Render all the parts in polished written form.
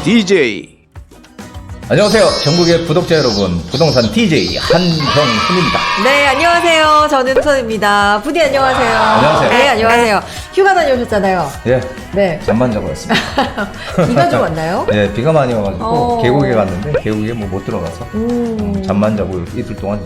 DJ. 안녕하세요. 전국의 구독자 여러분, 부동산 DJ 한형훈입니다. 네, 안녕하세요. 저는 후선입니다. 부디 안녕하세요. 안녕하세요. 네, 안녕하세요. 휴가 다녀오셨잖아요. 예, 네. 잠만 자고 왔습니다. 비가 좀 왔나요? 예, 비가 많이 와가지고 어. 계곡에 갔는데 계곡에 뭐 못 들어가서 잠만 자고 이틀 동안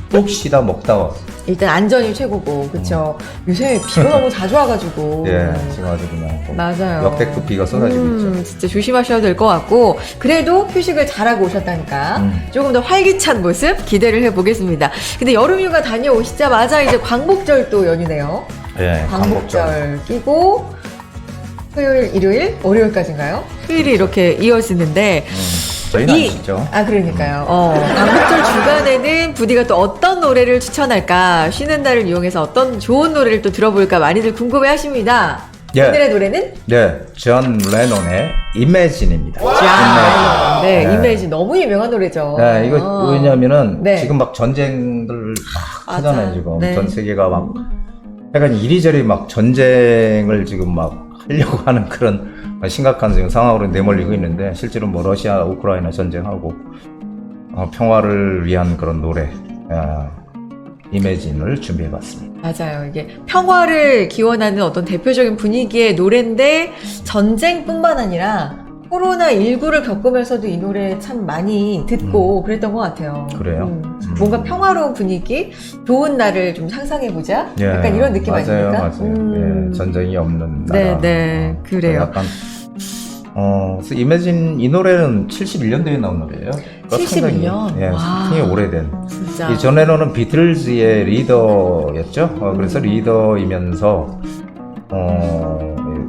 푹 쉬다 먹다 왔어요. 일단 안전이 최고고, 그쵸. 요새 비가 너무 자주 와가지고. 예, 지금 아주 그냥 맞아요. 역대급 비가 쏟아지고 있죠. 진짜 조심하셔야 될 것 같고, 그래도 휴식을 잘하고 오셨다니까, 조금 더 활기찬 모습 기대를 해보겠습니다. 근데 여름휴가 다녀오시자마자 이제 광복절도 연휴네요. 예, 광복절 끼고, 토요일, 일요일, 월요일까지인가요? 휴일이 이렇게 이어지는데, 저희는 안 쉬죠. 그러니까요. 광복절 주간에는 부디가 또 어떤 노래를 추천할까, 쉬는 날을 이용해서 어떤 좋은 노래를 또 들어볼까 많이들 궁금해 하십니다. 예. 오늘의 노래는? 네, 존 레논의 Imagine입니다. 네, 네. 이메이지 너무 유명한 노래죠. 네, 이거 왜냐면은 네. 지금 막 전쟁들 막 맞아. 하잖아요, 지금. 네. 전 세계가 막 약간 이리저리 막 전쟁을 지금 막 하려고 하는 그런 심각한 지금 상황으로 내몰리고 있는데, 실제로 뭐 러시아, 우크라이나 전쟁하고 평화를 위한 그런 노래, 이매진을 준비해봤습니다. 맞아요. 이게 평화를 기원하는 어떤 대표적인 분위기의 노래인데, 전쟁뿐만 아니라 코로나19를 겪으면서도 이 노래 참 많이 듣고 그랬던 것 같아요. 그래요? 뭔가 평화로운 분위기, 좋은 날을 좀 상상해보자. 예, 약간 이런 느낌 맞아요, 아닙니까? 맞아요. 예, 전쟁이 없는 나라. 네, 그래요. 약간 그래서 이매진 이 노래는 71년도에 나온 노래예요. 71년? 예, 와. 상당히 오래된. 진짜. 이 존 레논은 비틀즈의 리더였죠. 그래서 리더이면서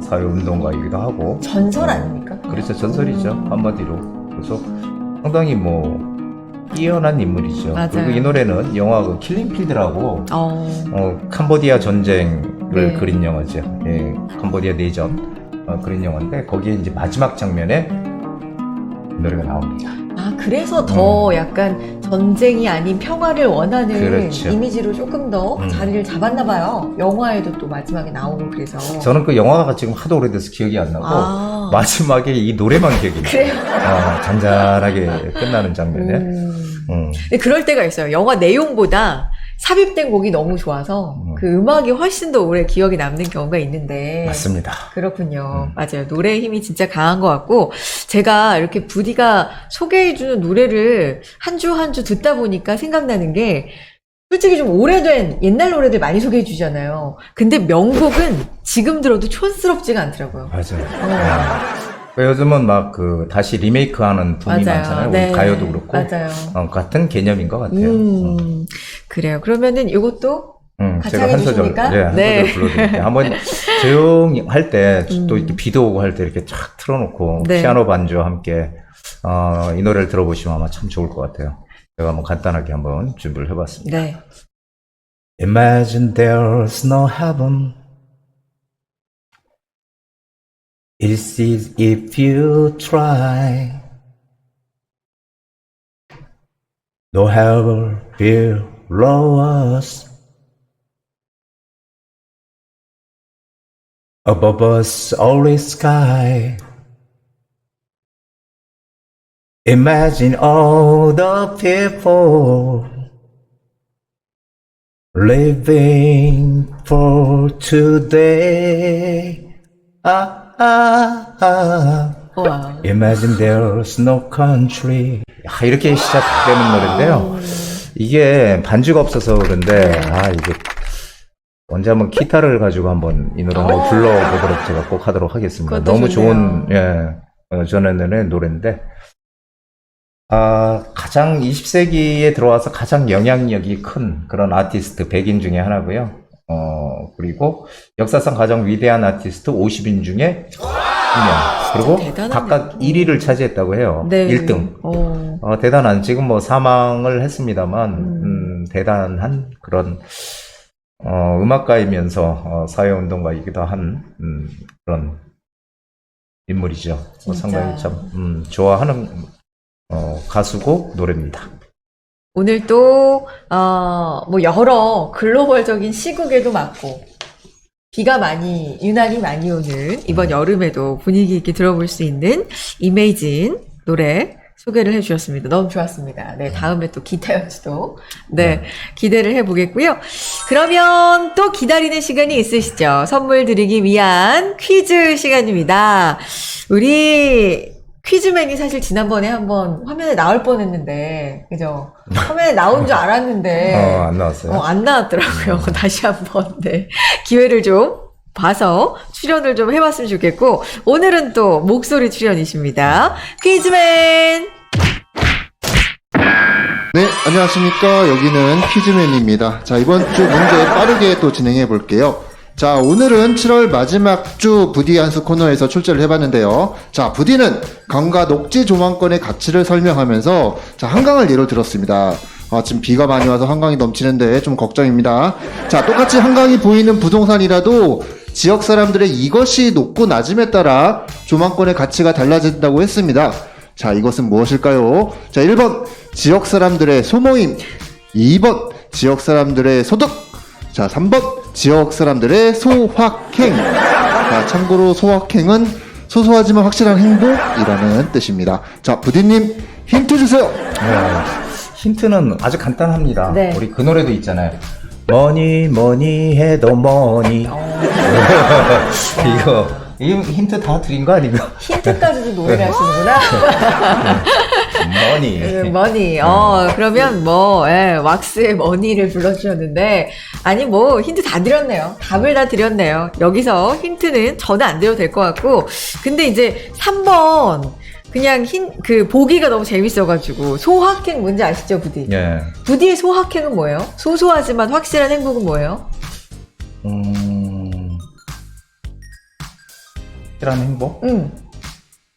사회운동가이기도 하고. 전설 아닙니까? 그렇죠, 전설이죠, 한마디로. 그래서 상당히 뭐 뛰어난 인물이죠. 맞아요. 그리고 이 노래는 영화 그 킬링필드라고 캄보디아 전쟁을 네. 그린 영화죠. 예, 캄보디아 내전 그린 영화인데, 거기에 이제 마지막 장면에 이 노래가 나옵니다. 그래서 더 약간 전쟁이 아닌 평화를 원하는 그렇죠. 이미지로 조금 더 자리를 잡았나 봐요. 영화에도 또 마지막에 나오고 그래서. 저는 그 영화가 지금 하도 오래돼서 기억이 안 나고 마지막에 이 노래만 기억이 나요. 그래요? 잔잔하게 끝나는 장면에. 근데 그럴 때가 있어요. 영화 내용보다 삽입된 곡이 너무 좋아서 그 음악이 훨씬 더 오래 기억에 남는 경우가 있는데. 맞습니다. 그렇군요. 맞아요. 노래의 힘이 진짜 강한 것 같고, 제가 이렇게 부디가 소개해주는 노래를 한 주 한 주 듣다 보니까 생각나는 게, 솔직히 좀 오래된 옛날 노래들 많이 소개해주잖아요. 근데 명곡은 지금 들어도 촌스럽지가 않더라고요. 맞아요. 요즘은 막 다시 리메이크하는 붐이 맞아요. 많잖아요. 네. 가요도 그렇고. 맞아요. 같은 개념인 것 같아요. 그래요. 그러면은 이것도 같이 제가 한 소절, 해주십니까? 한 네. 소절 불러드릴게요. 한번 조용히 할 때, 또 이렇게 비도 오고 할 때 이렇게 쫙 틀어놓고, 네. 피아노 반주와 함께, 이 노래를 들어보시면 아마 참 좋을 것 같아요. 제가 한번 간단하게 한번 준비를 해봤습니다. 네. Imagine there's no heaven. It's easy if you try. No hell below us. Above us only sky. Imagine all the people living for today. 와. Imagine there's no country. 이렇게 시작되는 노래인데요. 이게 반주가 없어서 그런데, 이게 언제 한번 기타를 가지고 한번 이 노래 한번 불러보도록 제가 꼭 하도록 하겠습니다. 그것도 너무 좋네요. 좋은, 존 레논의 노래인데, 가장 20세기에 들어와서 가장 영향력이 큰 그런 아티스트 100인 중에 하나고요. 그리고 역사상 가장 위대한 아티스트 50인 중에 2명. 그리고 대단하네요. 각각 1위를 차지했다고 해요. 네. 1등. 대단한, 지금 뭐 사망을 했습니다만, 대단한 그런, 음악가이면서, 사회운동가이기도 한, 그런 인물이죠. 상당히 참, 좋아하는, 가수고 노래입니다. 오늘 또, 뭐 여러 글로벌적인 시국에도 맞고, 유난히 많이 오는 이번 여름에도 분위기 있게 들어볼 수 있는 이메이진 노래 소개를 해주셨습니다. 너무 좋았습니다. 네, 다음에 또 기타 연주도 기대를 해보겠고요. 그러면 또 기다리는 시간이 있으시죠? 선물 드리기 위한 퀴즈 시간입니다. 우리 퀴즈맨이 사실 지난번에 한번 화면에 나올 뻔했는데, 그죠? 화면에 나온 줄 알았는데, 안 나왔어요. 안 나왔더라고요. 다시 한번 기회를 좀 봐서 출연을 좀 해봤으면 좋겠고, 오늘은 또 목소리 출연이십니다. 퀴즈맨! 네, 안녕하십니까. 여기는 퀴즈맨입니다. 자, 이번 주 문제 빠르게 또 진행해 볼게요. 자, 오늘은 7월 마지막 주 부디 한수 코너에서 출제를 해봤는데요. 자, 부디는 강과 녹지 조망권의 가치를 설명하면서 자, 한강을 예로 들었습니다. 지금 비가 많이 와서 한강이 넘치는데 좀 걱정입니다. 자, 똑같이 한강이 보이는 부동산이라도 지역 사람들의 이것이 높고 낮음에 따라 조망권의 가치가 달라진다고 했습니다. 자, 이것은 무엇일까요? 자, 1번 지역 사람들의 소모임, 2번 지역 사람들의 소득, 자, 3번 지역 사람들의 소확행. 자, 참고로 소확행은 소소하지만 확실한 행복이라는 뜻입니다. 자, 부디님 힌트 주세요. 힌트는 아주 간단합니다. 네. 우리 그 노래도 있잖아요. 뭐니 해도 뭐니. 이 힌트 다 드린 거 아닌가? 힌트까지도 노래를 하시는구나. 머니. 머니. 그러면 왁스의 머니를 불러주셨는데, 아니, 힌트 다 드렸네요. 답을 다 드렸네요. 여기서 힌트는 저는 안 드려도 될 것 같고, 근데 이제 3번, 그냥 보기가 너무 재밌어가지고, 소확행 뭔지 아시죠, 부디? 예. 부디의 소확행은 뭐예요? 소소하지만 확실한 행복은 뭐예요? 확실한 행복?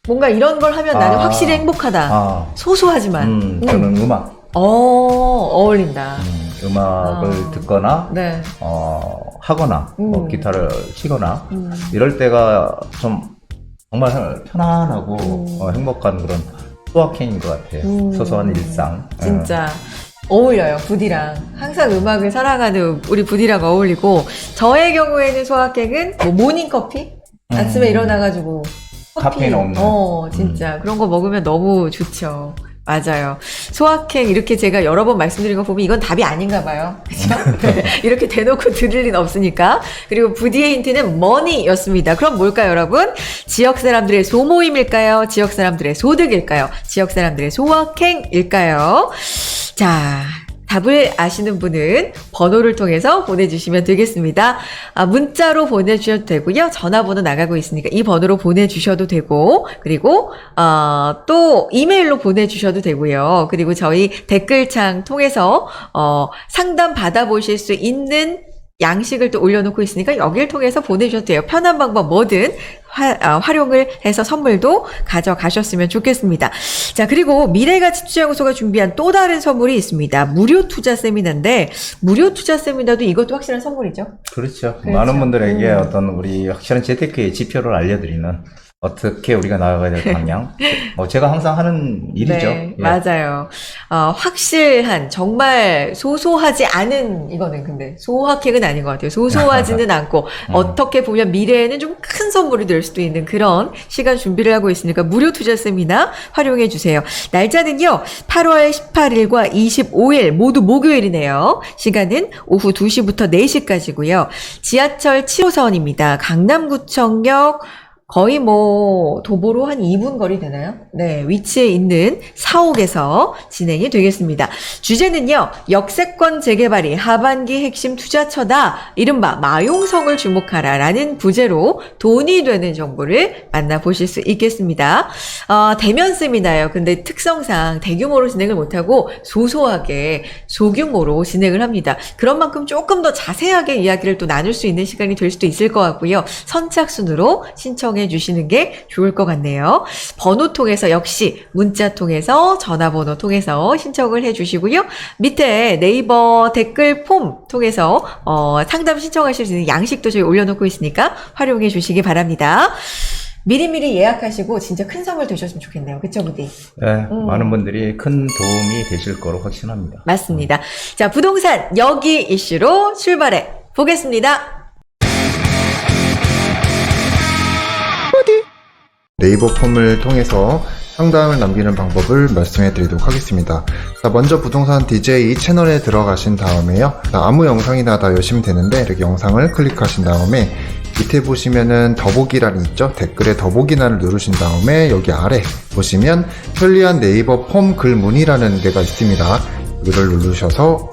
뭔가 이런 걸 하면 나는 확실히 행복하다. 소소하지만. 저는 음악. 어울린다. 음악을 듣거나, 네. 하거나, 기타를 치거나, 이럴 때가 좀 정말 편안하고, 행복한 그런 소확행인 것 같아요. 소소한 일상. 진짜. 어울려요, 부디랑. 항상 음악을 사랑하는 우리 부디랑 어울리고, 저의 경우에는 소확행은 모닝커피? 아침에 일어나가지고 커피. 카페인 없는. 진짜. 그런 거 먹으면 너무 좋죠. 맞아요. 소확행 이렇게 제가 여러 번 말씀드린 거 보면 이건 답이 아닌가 봐요. 그죠? 네. 이렇게 대놓고 들을 리는 없으니까. 그리고 부디의 힌트는 머니였습니다. 그럼 뭘까요, 여러분? 지역 사람들의 소모임일까요? 지역 사람들의 소득일까요? 지역 사람들의 소확행일까요? 자, 답을 아시는 분은 번호를 통해서 보내주시면 되겠습니다. 문자로 보내주셔도 되고요. 전화번호 나가고 있으니까 이 번호로 보내주셔도 되고, 그리고 또 이메일로 보내주셔도 되고요. 그리고 저희 댓글창 통해서 상담 받아보실 수 있는 양식을 또 올려놓고 있으니까 여기를 통해서 보내주셔도 돼요. 편한 방법 뭐든 활용을 해서 선물도 가져가셨으면 좋겠습니다. 자, 그리고 미래가치 투자연구소가 준비한 또 다른 선물이 있습니다. 무료 투자 세미나인데, 무료 투자 세미나도 이것도 확실한 선물이죠? 그렇죠. 많은 분들에게 어떤 우리 확실한 재테크의 지표를 알려드리는 어떻게 우리가 나아가야 될 방향. 제가 항상 하는 일이죠. 네, 예. 맞아요. 확실한, 정말 소소하지 않은, 이거는 근데 소확행은 아닌 것 같아요. 소소하지는 않고, 어떻게 보면 미래에는 좀 큰 선물이 될 수도 있는 그런 시간 준비를 하고 있으니까 무료 투자 세미나 활용해 주세요. 날짜는요, 8월 18일과 25일 모두 목요일이네요. 시간은 오후 2시부터 4시까지고요. 지하철 7호선입니다. 강남구청역 거의 도보로 한 2분 거리 되나요? 네, 위치에 있는 사옥에서 진행이 되겠습니다. 주제는요, 역세권 재개발이 하반기 핵심 투자처다. 이른바 마용성을 주목하라 라는 부제로 돈이 되는 정보를 만나보실 수 있겠습니다. 대면 세미나예요. 근데 특성상 대규모로 진행을 못하고 소소하게 소규모로 진행을 합니다. 그런 만큼 조금 더 자세하게 이야기를 또 나눌 수 있는 시간이 될 수도 있을 것 같고요. 선착순으로 신청해 주시는 게 좋을 것 같네요. 번호 통해서 역시 문자 통해서 전화번호 통해서 신청을 해 주시고요. 밑에 네이버 댓글 폼 통해서 상담 신청하실 수 있는 양식도 저희 올려놓고 있으니까 활용해 주시기 바랍니다. 미리미리 예약하시고 진짜 큰 선물 되셨으면 좋겠네요. 그쵸, 부디? 네, 많은 분들이 큰 도움이 되실 거로 확신합니다. 맞습니다. 자, 부동산 여기 이슈로 출발해 보겠습니다. 네이버 폼을 통해서 상담을 남기는 방법을 말씀해 드리도록 하겠습니다. 자, 먼저 부동산 DJ 채널에 들어가신 다음에요. 자, 아무 영상이나 다 여시면 되는데 이렇게 영상을 클릭하신 다음에 밑에 보시면은 더보기란이 있죠? 댓글에 더보기란을 누르신 다음에 여기 아래 보시면 편리한 네이버 폼 글문의라는 데가 있습니다. 여기를 누르셔서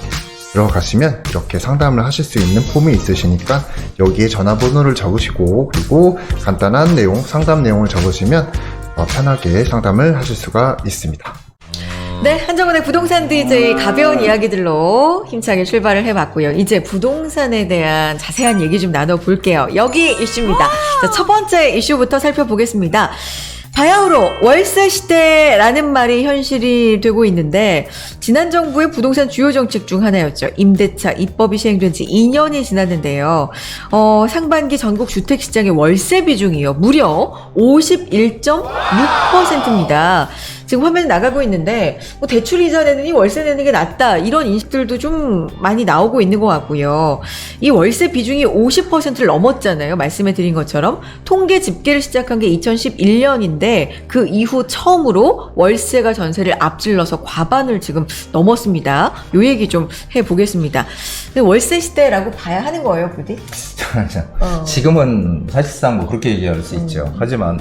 들어가시면 이렇게 상담을 하실 수 있는 폼이 있으시니까 여기에 전화번호를 적으시고 그리고 간단한 내용, 상담 내용을 적으시면 편하게 상담을 하실 수가 있습니다. 네, 한정은의 부동산 DJ 가벼운 이야기들로 힘차게 출발을 해봤고요. 이제 부동산에 대한 자세한 얘기 좀 나눠볼게요. 여기 이슈입니다. 자, 첫 번째 이슈부터 살펴보겠습니다. 바야흐로 월세 시대라는 말이 현실이 되고 있는데 지난 정부의 부동산 주요 정책 중 하나였죠. 임대차 입법이 시행된 지 2년이 지났는데요. 상반기 전국 주택시장의 월세 비중이요. 무려 51.6%입니다. 지금 화면에 나가고 있는데 뭐 대출 이자 내느니 월세 내는 게 낫다 이런 인식들도 좀 많이 나오고 있는 것 같고요. 이 월세 비중이 50%를 넘었잖아요. 말씀해 드린 것처럼 통계 집계를 시작한 게 2011년인데 그 이후 처음으로 월세가 전세를 앞질러서 과반을 지금 넘었습니다. 요 얘기 좀 해보겠습니다. 월세 시대라고 봐야 하는 거예요, 부디? 지금은 사실상 뭐 그렇게 얘기할 수 있죠. 하지만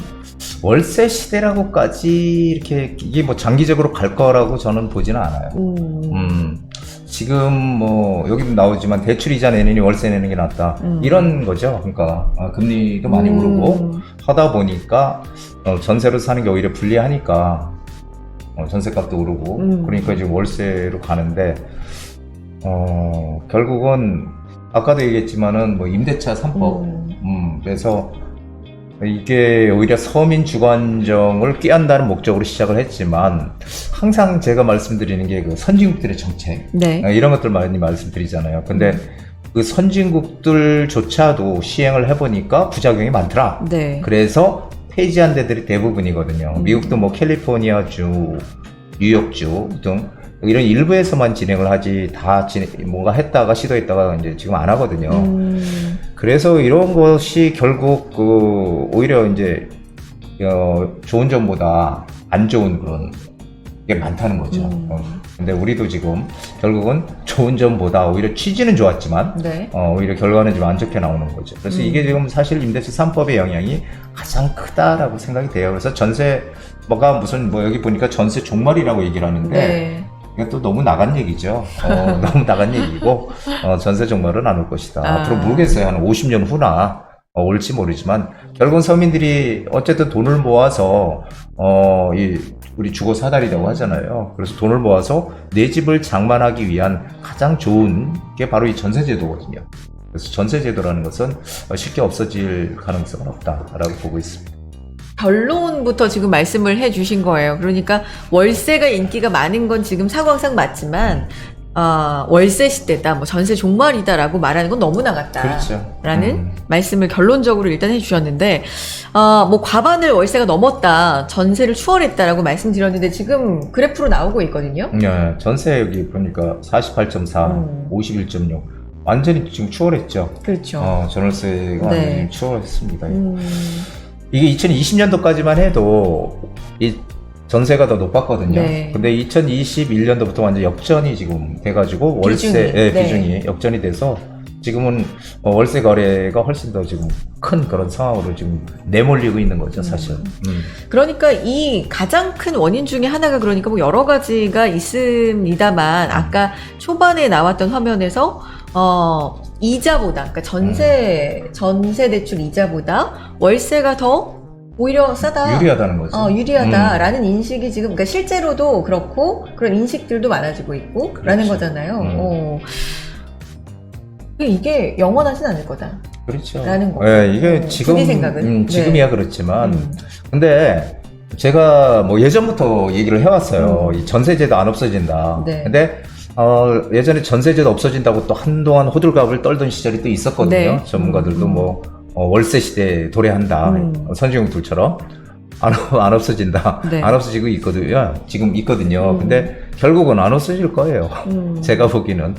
월세 시대라고까지 이렇게 이게 뭐 장기적으로 갈 거라고 저는 보지는 않아요. 지금 뭐 여기도 나오지만 대출 이자 내느니 월세 내는 게 낫다 이런 거죠. 그러니까 금리도 많이 오르고 하다 보니까 전세로 사는 게 오히려 불리하니까 전세값도 오르고 그러니까 지금 월세로 가는데 결국은 아까도 얘기했지만은 뭐 임대차 3법 그래서 이게 오히려 서민 주거 안정을 꾀한다는 목적으로 시작을 했지만 항상 제가 말씀드리는 게 그 선진국들의 정책 네. 이런 것들 많이 말씀드리잖아요. 근데 그 선진국들조차도 시행을 해보니까 부작용이 많더라. 네. 그래서 폐지한 데들이 대부분이거든요. 미국도 뭐 캘리포니아주, 뉴욕주 등 이런 일부에서만 진행을 하지 뭔가 했다가 시도했다가 이제 지금 안 하거든요. 그래서 이런 것이 결국 오히려 이제 좋은 점보다 안 좋은 그런 게 많다는 거죠. 근데 우리도 지금 결국은 좋은 점보다 오히려 취지는 좋았지만 네. 오히려 결과는 좀 안 좋게 나오는 거죠. 그래서 이게 지금 사실 임대차 3법의 영향이 가장 크다라고 생각이 돼요. 그래서 전세가 무슨 뭐 여기 보니까 전세 종말이라고 얘기를 하는데 네. 이게 또 너무 나간 얘기죠. 너무 나간 얘기고 전세 종말은 안 올 것이다. 앞으로 모르겠어요. 한 50년 후나 올지 모르지만 결국은 서민들이 어쨌든 돈을 모아서 우리 주거 사다리라고 하잖아요. 그래서 돈을 모아서 내 집을 장만하기 위한 가장 좋은 게 바로 이 전세제도거든요. 그래서 전세제도라는 것은 쉽게 없어질 가능성은 없다라고 보고 있습니다. 결론부터 지금 말씀을 해주신 거예요. 그러니까 월세가 인기가 많은 건 지금 상황상 맞지만 월세 시대다, 뭐 전세 종말이다라고 말하는 건 너무 나갔다. 그렇죠. 라는 말씀을 결론적으로 일단 해주셨는데, 뭐 과반을 월세가 넘었다, 전세를 추월했다라고 말씀드렸는데 지금 그래프로 나오고 있거든요. 네, 전세 여기 보니까 48.4, 51.6 완전히 지금 추월했죠. 그렇죠. 전월세가 네. 완전히 추월했습니다. 이게 2020년도까지만 해도 이 전세가 더 높았거든요. 네. 근데 2021년도부터 완전 역전이 지금 돼가지고 월세 비중이, 네. 비중이 역전이 돼서 지금은 월세 거래가 훨씬 더 지금 큰 그런 상황으로 지금 내몰리고 있는 거죠, 사실. 그러니까 이 가장 큰 원인 중에 하나가 그러니까 뭐 여러 가지가 있습니다만 아까 초반에 나왔던 화면에서 이자보다, 그러니까 전세 대출 이자보다 월세가 더 오히려 싸다. 유리하다는 거죠. 유리하다라는 인식이 지금, 그러니까 실제로도 그렇고 그런 인식들도 많아지고 있고, 그렇죠. 라는 거잖아요. 이게 영원하진 않을 거다. 그렇죠. 라는 거. 네, 이게 지금, 부디 생각은. 지금이야 그렇지만, 근데 제가 뭐 예전부터 얘기를 해왔어요. 이 전세제도 안 없어진다. 네. 근데 예전에 전세제도 없어진다고 또 한동안 호들갑을 떨던 시절이 또 있었거든요. 네. 전문가들도 뭐 월세 시대 도래한다. 선진국들처럼 안 없어진다. 네. 안 없어지고 있거든요. 지금 있거든요. 근데 결국은 안 없어질 거예요. 제가 보기는.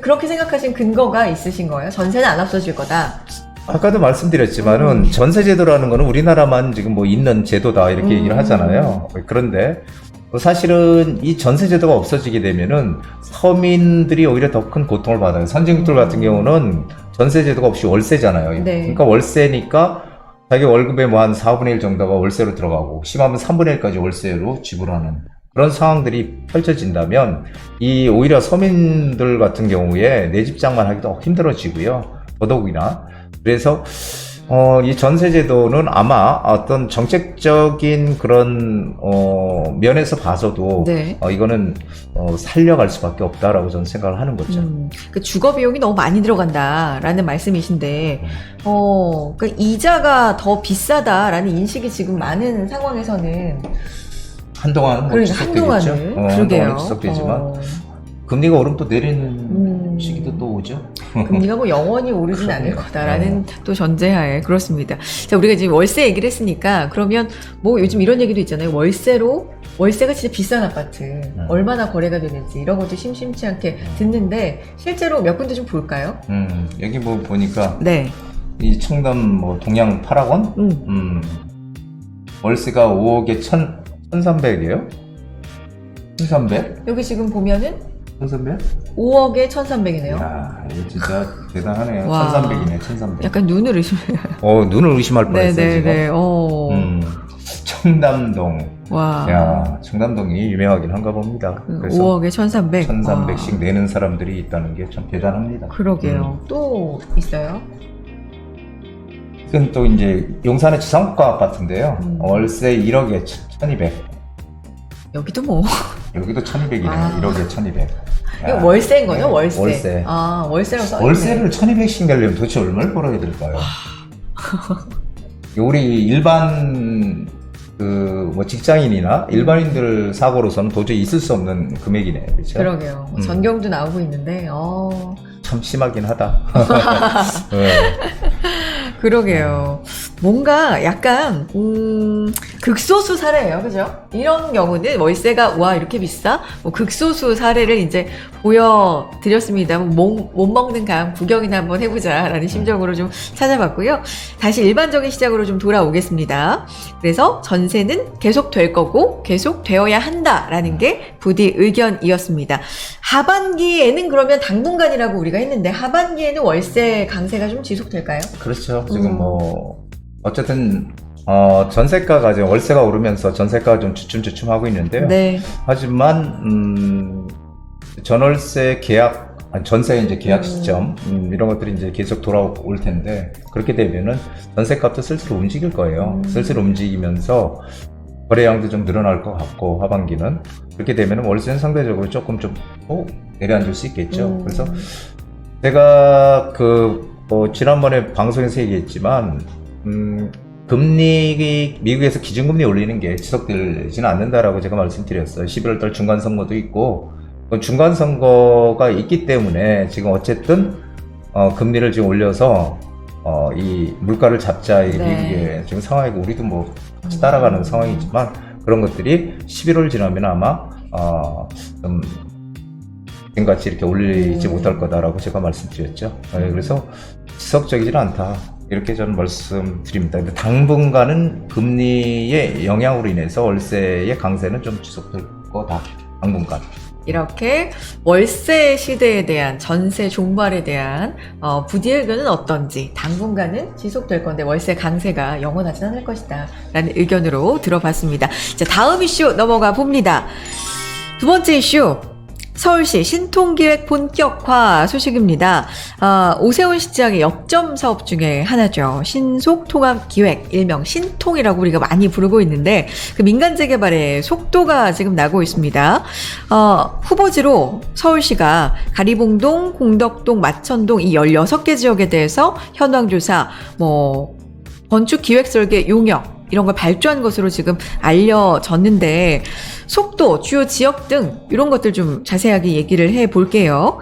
그렇게 생각하신 근거가 있으신 거예요? 전세는 안 없어질 거다. 아까도 말씀드렸지만은 전세제도라는 거는 우리나라만 지금 뭐 있는 제도다 이렇게 얘기를 하잖아요. 그런데 사실은 이 전세제도가 없어지게 되면은 서민들이 오히려 더 큰 고통을 받아요. 선진국들 같은 경우는 전세제도가 없이 월세잖아요. 네. 그러니까 월세니까 자기 월급의 뭐 한 4분의 1 정도가 월세로 들어가고 심하면 3분의 1까지 월세로 지불하는 그런 상황들이 펼쳐진다면 이 오히려 서민들 같은 경우에 내 집장만 하기도 힘들어지고요. 더더욱이나 그래서 이 전세제도는 아마 어떤 정책적인 그런 면에서 봐서도 네. 이거는 살려갈 수밖에 없다라고 저는 생각을 하는 거죠. 그 주거 비용이 너무 많이 들어간다라는 말씀이신데, 그 이자가 더 비싸다라는 인식이 지금 많은 상황에서는 한동안은 뭐 그러니까 지속되겠죠. 한동안은 그러게요. 한동안은 지속되지만 금리가 오르면 또 내리는 시기도 또 오죠. 금리가 뭐 영원히 오르진 않을 그러네요. 거다라는 또 전제하에 그렇습니다. 자, 우리가 지금 월세 얘기를 했으니까 그러면 뭐 요즘 이런 얘기도 있잖아요. 월세가 진짜 비싼 아파트 얼마나 거래가 되는지 이런 것도 심심치 않게 듣는데 실제로 몇 군데 좀 볼까요? 여기 뭐 보니까 네. 이 청담 뭐 동양 8학원 월세가 5억에 1,300이에요? 1,300? 여기 지금 보면은 1,300? 5억에 1,300이네요. 야, 이거 진짜 대단하네요. 와. 1,300이네, 1,300. 약간 눈을 의심해요. 눈을 의심할 뻔했어요, 지금. 네네네. 청담동. 와. 야, 청담동이 유명하긴 한가 봅니다. 그래서 5억에 1,300. 1,300씩 내는 사람들이 있다는 게 참 대단합니다. 그러게요. 또 있어요? 이건 또 이제 용산의 지상가 아파트인데요. 월세 1억에 1,200. 여기도 뭐. 여기도 1,200이네요. 아. 1억에 1,200. 이거 월세인 거죠? 네, 월세. 월세. 아, 월세라고 써있네. 월세를 1,200씩 내려면 도대체 얼마를 벌어야 될까요? 우리 일반 뭐 직장인이나 일반인들 사고로서는 도저히 있을 수 없는 금액이네. 그렇죠? 그러게요. 전경도 나오고 있는데, 참 심하긴 하다. 네. 그러게요. 뭔가 약간 극소수 사례예요, 그죠? 이런 경우는 월세가 와 이렇게 비싸? 뭐 극소수 사례를 이제 보여드렸습니다. 못 먹는 감 구경이나 한번 해보자라는 심정으로 좀 찾아봤고요. 다시 일반적인 시작으로 좀 돌아오겠습니다. 그래서 전세는 계속 될 거고 계속 되어야 한다라는 게 부디 의견이었습니다. 하반기에는 그러면 당분간이라고 우리가 했는데 하반기에는 월세 강세가 좀 지속될까요? 그렇죠. 지금 뭐 어쨌든 전세가가 이제 월세가 오르면서 전세가가 좀 주춤주춤하고 있는데요. 네. 하지만 전월세 계약, 전세 이제 계약 시점 이런 것들이 이제 계속 돌아올 텐데 그렇게 되면은 전세값도 슬슬 움직일 거예요. 슬슬 움직이면서 거래량도 좀 늘어날 것 같고 하반기는 그렇게 되면은 월세는 상대적으로 조금 좀 내려앉을 수 있겠죠. 그래서 제가 지난번에 방송에서 얘기했지만 금리 미국에서 기준금리 올리는 게 지속되지는 않는다라고 제가 말씀드렸어요. 11월달 중간선거도 있고 중간선거가 있기 때문에 지금 어쨌든 금리를 지금 올려서 이 물가를 잡자 이 네. 미국의 지금 상황이고 우리도 뭐 같이 따라가는 상황이지만 그런 것들이 11월 지나면 아마 좀 지금같이 이렇게 올리지 못할 거다라고 제가 말씀드렸죠. 그래서 지속적이지는 않다. 이렇게 저는 말씀드립니다. 근데 당분간은 금리의 영향으로 인해서 월세의 강세는 좀 지속될 거다. 당분간. 이렇게 월세 시대에 대한 전세 종말에 대한 부디의 의견은 어떤지 당분간은 지속될 건데 월세 강세가 영원하지 않을 것이다 라는 의견으로 들어봤습니다. 자, 다음 이슈 넘어가 봅니다. 두 번째 이슈 서울시 신통기획 본격화 소식입니다. 오세훈 시장의 역점 사업 중에 하나죠. 신속통합기획, 일명 신통이라고 우리가 많이 부르고 있는데 그 민간 재개발의 속도가 지금 나고 있습니다. 후보지로 서울시가 가리봉동, 공덕동, 마천동 이 16개 지역에 대해서 현황조사, 건축기획설계 용역 이런 걸 발주한 것으로 지금 알려졌는데 속도, 주요 지역 등 이런 것들 좀 자세하게 얘기를 해볼게요.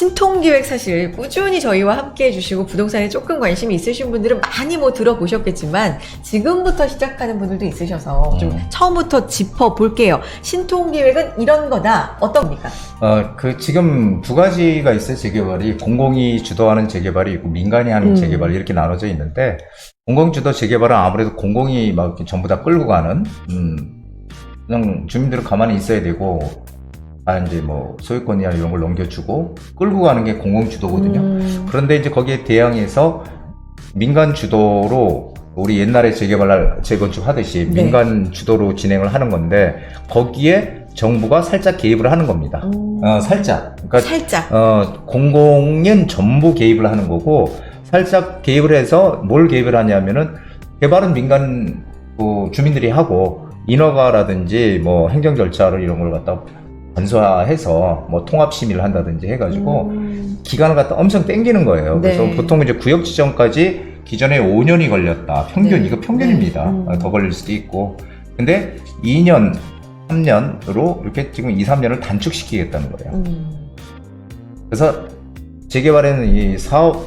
신통기획 사실 꾸준히 저희와 함께 해주시고 부동산에 조금 관심이 있으신 분들은 많이 뭐 들어보셨겠지만 지금부터 시작하는 분들도 있으셔서 좀 처음부터 짚어볼게요. 신통기획은 이런 거다. 어떤 겁니까? 지금 두 가지가 있어요, 재개발이. 공공이 주도하는 재개발이 있고 민간이 하는 재개발 이렇게 나눠져 있는데, 공공 주도 재개발은 아무래도 공공이 막 이렇게 전부 다 끌고 가는, 그냥 주민들은 가만히 있어야 되고, 이제 뭐 소유권이나 이런 걸 넘겨주고 끌고 가는 게 공공 주도거든요. 그런데 이제 거기에 대항해서 민간 주도로 우리 옛날에 재건축 하듯이 네. 민간 주도로 진행을 하는 건데 거기에 정부가 살짝 개입을 하는 겁니다. 살짝. 그러니까 살짝. 공공은 전부 개입을 하는 거고 살짝 개입을 해서 뭘 개입을 하냐면은 개발은 민간 주민들이 하고 인허가라든지 뭐 행정 절차를 이런 걸 갖다 간소화해서 뭐 통합 심의를 한다든지 해가지고 기간을 갖다 엄청 땡기는 거예요. 네. 그래서 보통 이제 구역 지정까지 기존에 5년이 걸렸다. 평균 네. 이거 평균입니다. 더 걸릴 수도 있고. 근데 2년, 3년으로 이렇게 지금 2, 3년을 단축시키겠다는 거예요. 그래서 재개발에는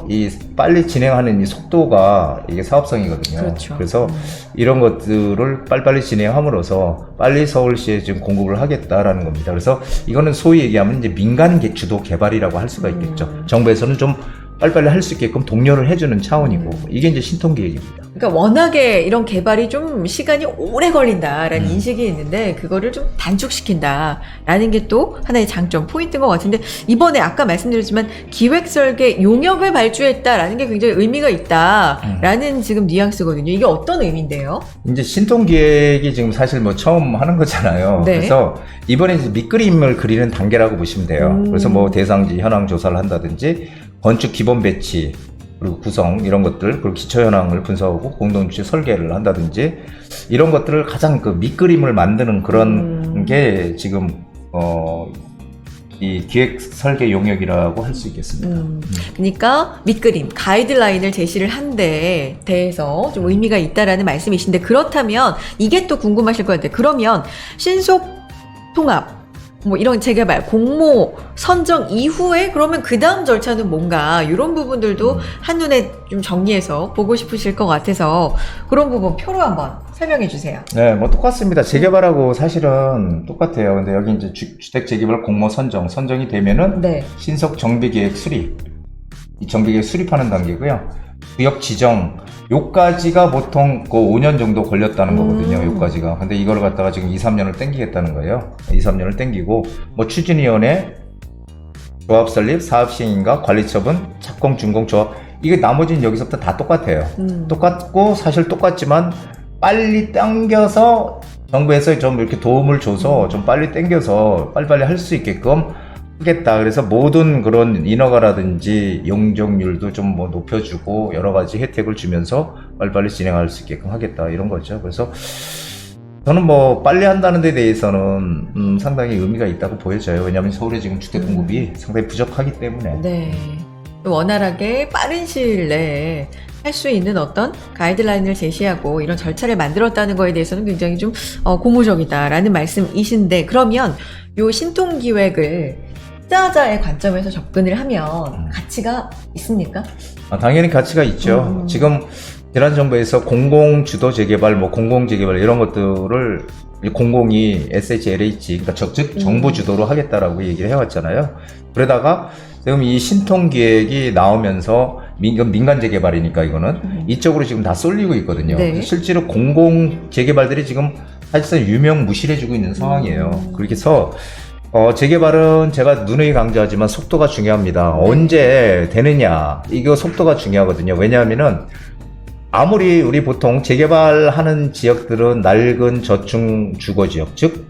이 빨리 진행하는 이 속도가 이게 사업성이거든요. 그렇죠. 그래서 이런 것들을 빨리빨리 진행함으로써 빨리 서울시에 지금 공급을 하겠다라는 겁니다. 그래서 이거는 소위 얘기하면 이제 민간 주도 개발이라고 할 수가 있겠죠. 정부에서는 좀 빨리빨리 할 수 있게끔 독려를 해주는 차원이고 이게 이제 신통기획입니다. 그러니까 워낙에 이런 개발이 좀 시간이 오래 걸린다라는 인식이 있는데 그거를 좀 단축시킨다라는 게 또 하나의 장점, 포인트인 것 같은데 이번에 아까 말씀드렸지만 기획설계 용역을 발주했다라는 게 굉장히 의미가 있다라는 지금 뉘앙스거든요. 이게 어떤 의미인데요? 이제 신통기획이 지금 사실 뭐 처음 하는 거잖아요. 네. 그래서 이번에 이제 밑그림을 그리는 단계라고 보시면 돼요. 그래서 뭐 대상지 현황 조사를 한다든지 건축 기본 배치 그리고 구성 이런 것들 그리고 기초 현황을 분석하고 공동주체 설계를 한다든지 이런 것들을 가장 그 밑그림을 만드는 그런 게 지금 이 기획 설계 용역이라고 할 수 있겠습니다. 그러니까 밑그림, 가이드라인을 제시를 한 데에 대해서 좀 의미가 있다라는 말씀이신데 그렇다면 이게 또 궁금하실 것 같아요. 그러면 신속 통합 뭐 이런 재개발, 공모 선정 이후에 그러면 그 다음 절차는 뭔가 이런 부분들도 한눈에 좀 정리해서 보고 싶으실 것 같아서 그런 부분 표로 한번 설명해 주세요. 네, 뭐 똑같습니다. 재개발하고 사실은 똑같아요. 근데 여기 이제 주택 재개발 공모 선정이 되면은 네. 신속 정비계획 수립, 이 정비계획 수립하는 단계고요. 구역 지정, 요까지가 보통 그 5년 정도 걸렸다는 거거든요. 요까지가. 근데 이걸 갖다가 지금 2, 3년을 땡기겠다는 거예요. 2, 3년을 땡기고 뭐 추진위원회, 조합 설립, 사업 시행인가, 관리 처분, 착공, 준공, 조합 이게 나머지는 여기서부터 다 똑같아요. 똑같고 사실 똑같지만 빨리 당겨서 정부에서 좀 이렇게 도움을 줘서 좀 빨리 당겨서 빨리빨리 할 수 있게끔 하겠다. 그래서 모든 그런 인허가라든지 용적률도 좀 뭐 높여주고 여러 가지 혜택을 주면서 빨리빨리 진행할 수 있게끔 하겠다. 이런 거죠. 그래서 저는 뭐 빨리 한다는 데 대해서는 상당히 의미가 있다고 보여져요. 왜냐하면 서울에 지금 주택 공급이 상당히 부족하기 때문에. 네. 원활하게 빠른 시일 내에 할 수 있는 어떤 가이드라인을 제시하고 이런 절차를 만들었다는 거에 대해서는 굉장히 좀 고무적이다라는 말씀이신데 그러면 요 신통기획을 투자자의 관점에서 접근을 하면 가치가 있습니까? 당연히 가치가 있죠. 지금 지난 정부에서 공공주도 재개발, 뭐 공공재개발 이런 것들을 공공이 SHLH, 그러니까 즉 정부 주도로 하겠다라고 얘기를 해왔잖아요. 그러다가 지금 이 신통기획이 나오면서 민간 재개발이니까 이거는 이쪽으로 지금 다 쏠리고 있거든요. 네. 실제로 공공 재개발들이 지금 사실상 유명무실해지고 있는 상황이에요. 그렇게 해서 재개발은 제가 누누이 강조하지만 속도가 중요합니다. 언제 되느냐 이거 속도가 중요하거든요. 왜냐하면은 아무리 우리 보통 재개발하는 지역들은 낡은 저층 주거지역 즉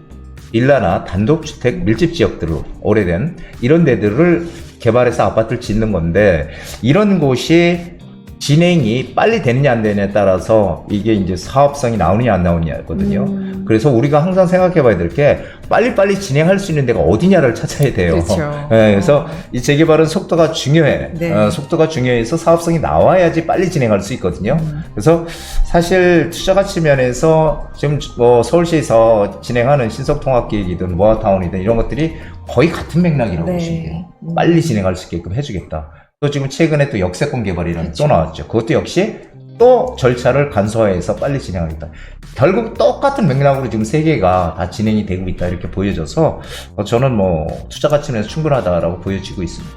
빌라나 단독주택 밀집 지역들로 오래된 이런 데들을 개발해서 아파트를 짓는 건데 이런 곳이 진행이 빨리 되느냐 안 되느냐에 따라서 이게 이제 사업성이 나오느냐 안 나오느냐거든요. 그래서 우리가 항상 생각해 봐야 될 게 빨리빨리 진행할 수 있는 데가 어디냐를 찾아야 돼요. 그렇죠. 그래서 이 재개발은 속도가 중요해. 네. 속도가 중요해서 사업성이 나와야지 빨리 진행할 수 있거든요. 그래서 사실 투자 가치 면에서 지금 뭐 서울시에서 진행하는 신속통합계획이든 모아타운이든 이런 것들이 거의 같은 맥락이라고 네. 보시면 돼요. 빨리 진행할 수 있게끔 해주겠다. 또 지금 최근에 또 역세권 개발이라는 또 나왔죠. 그것도 역시 또 절차를 간소화해서 빨리 진행하겠다. 결국 똑같은 맥락으로 지금 세 개가 다 진행이 되고 있다 이렇게 보여져서 저는 뭐 투자 가치 면에서 충분하다라고 보여지고 있습니다.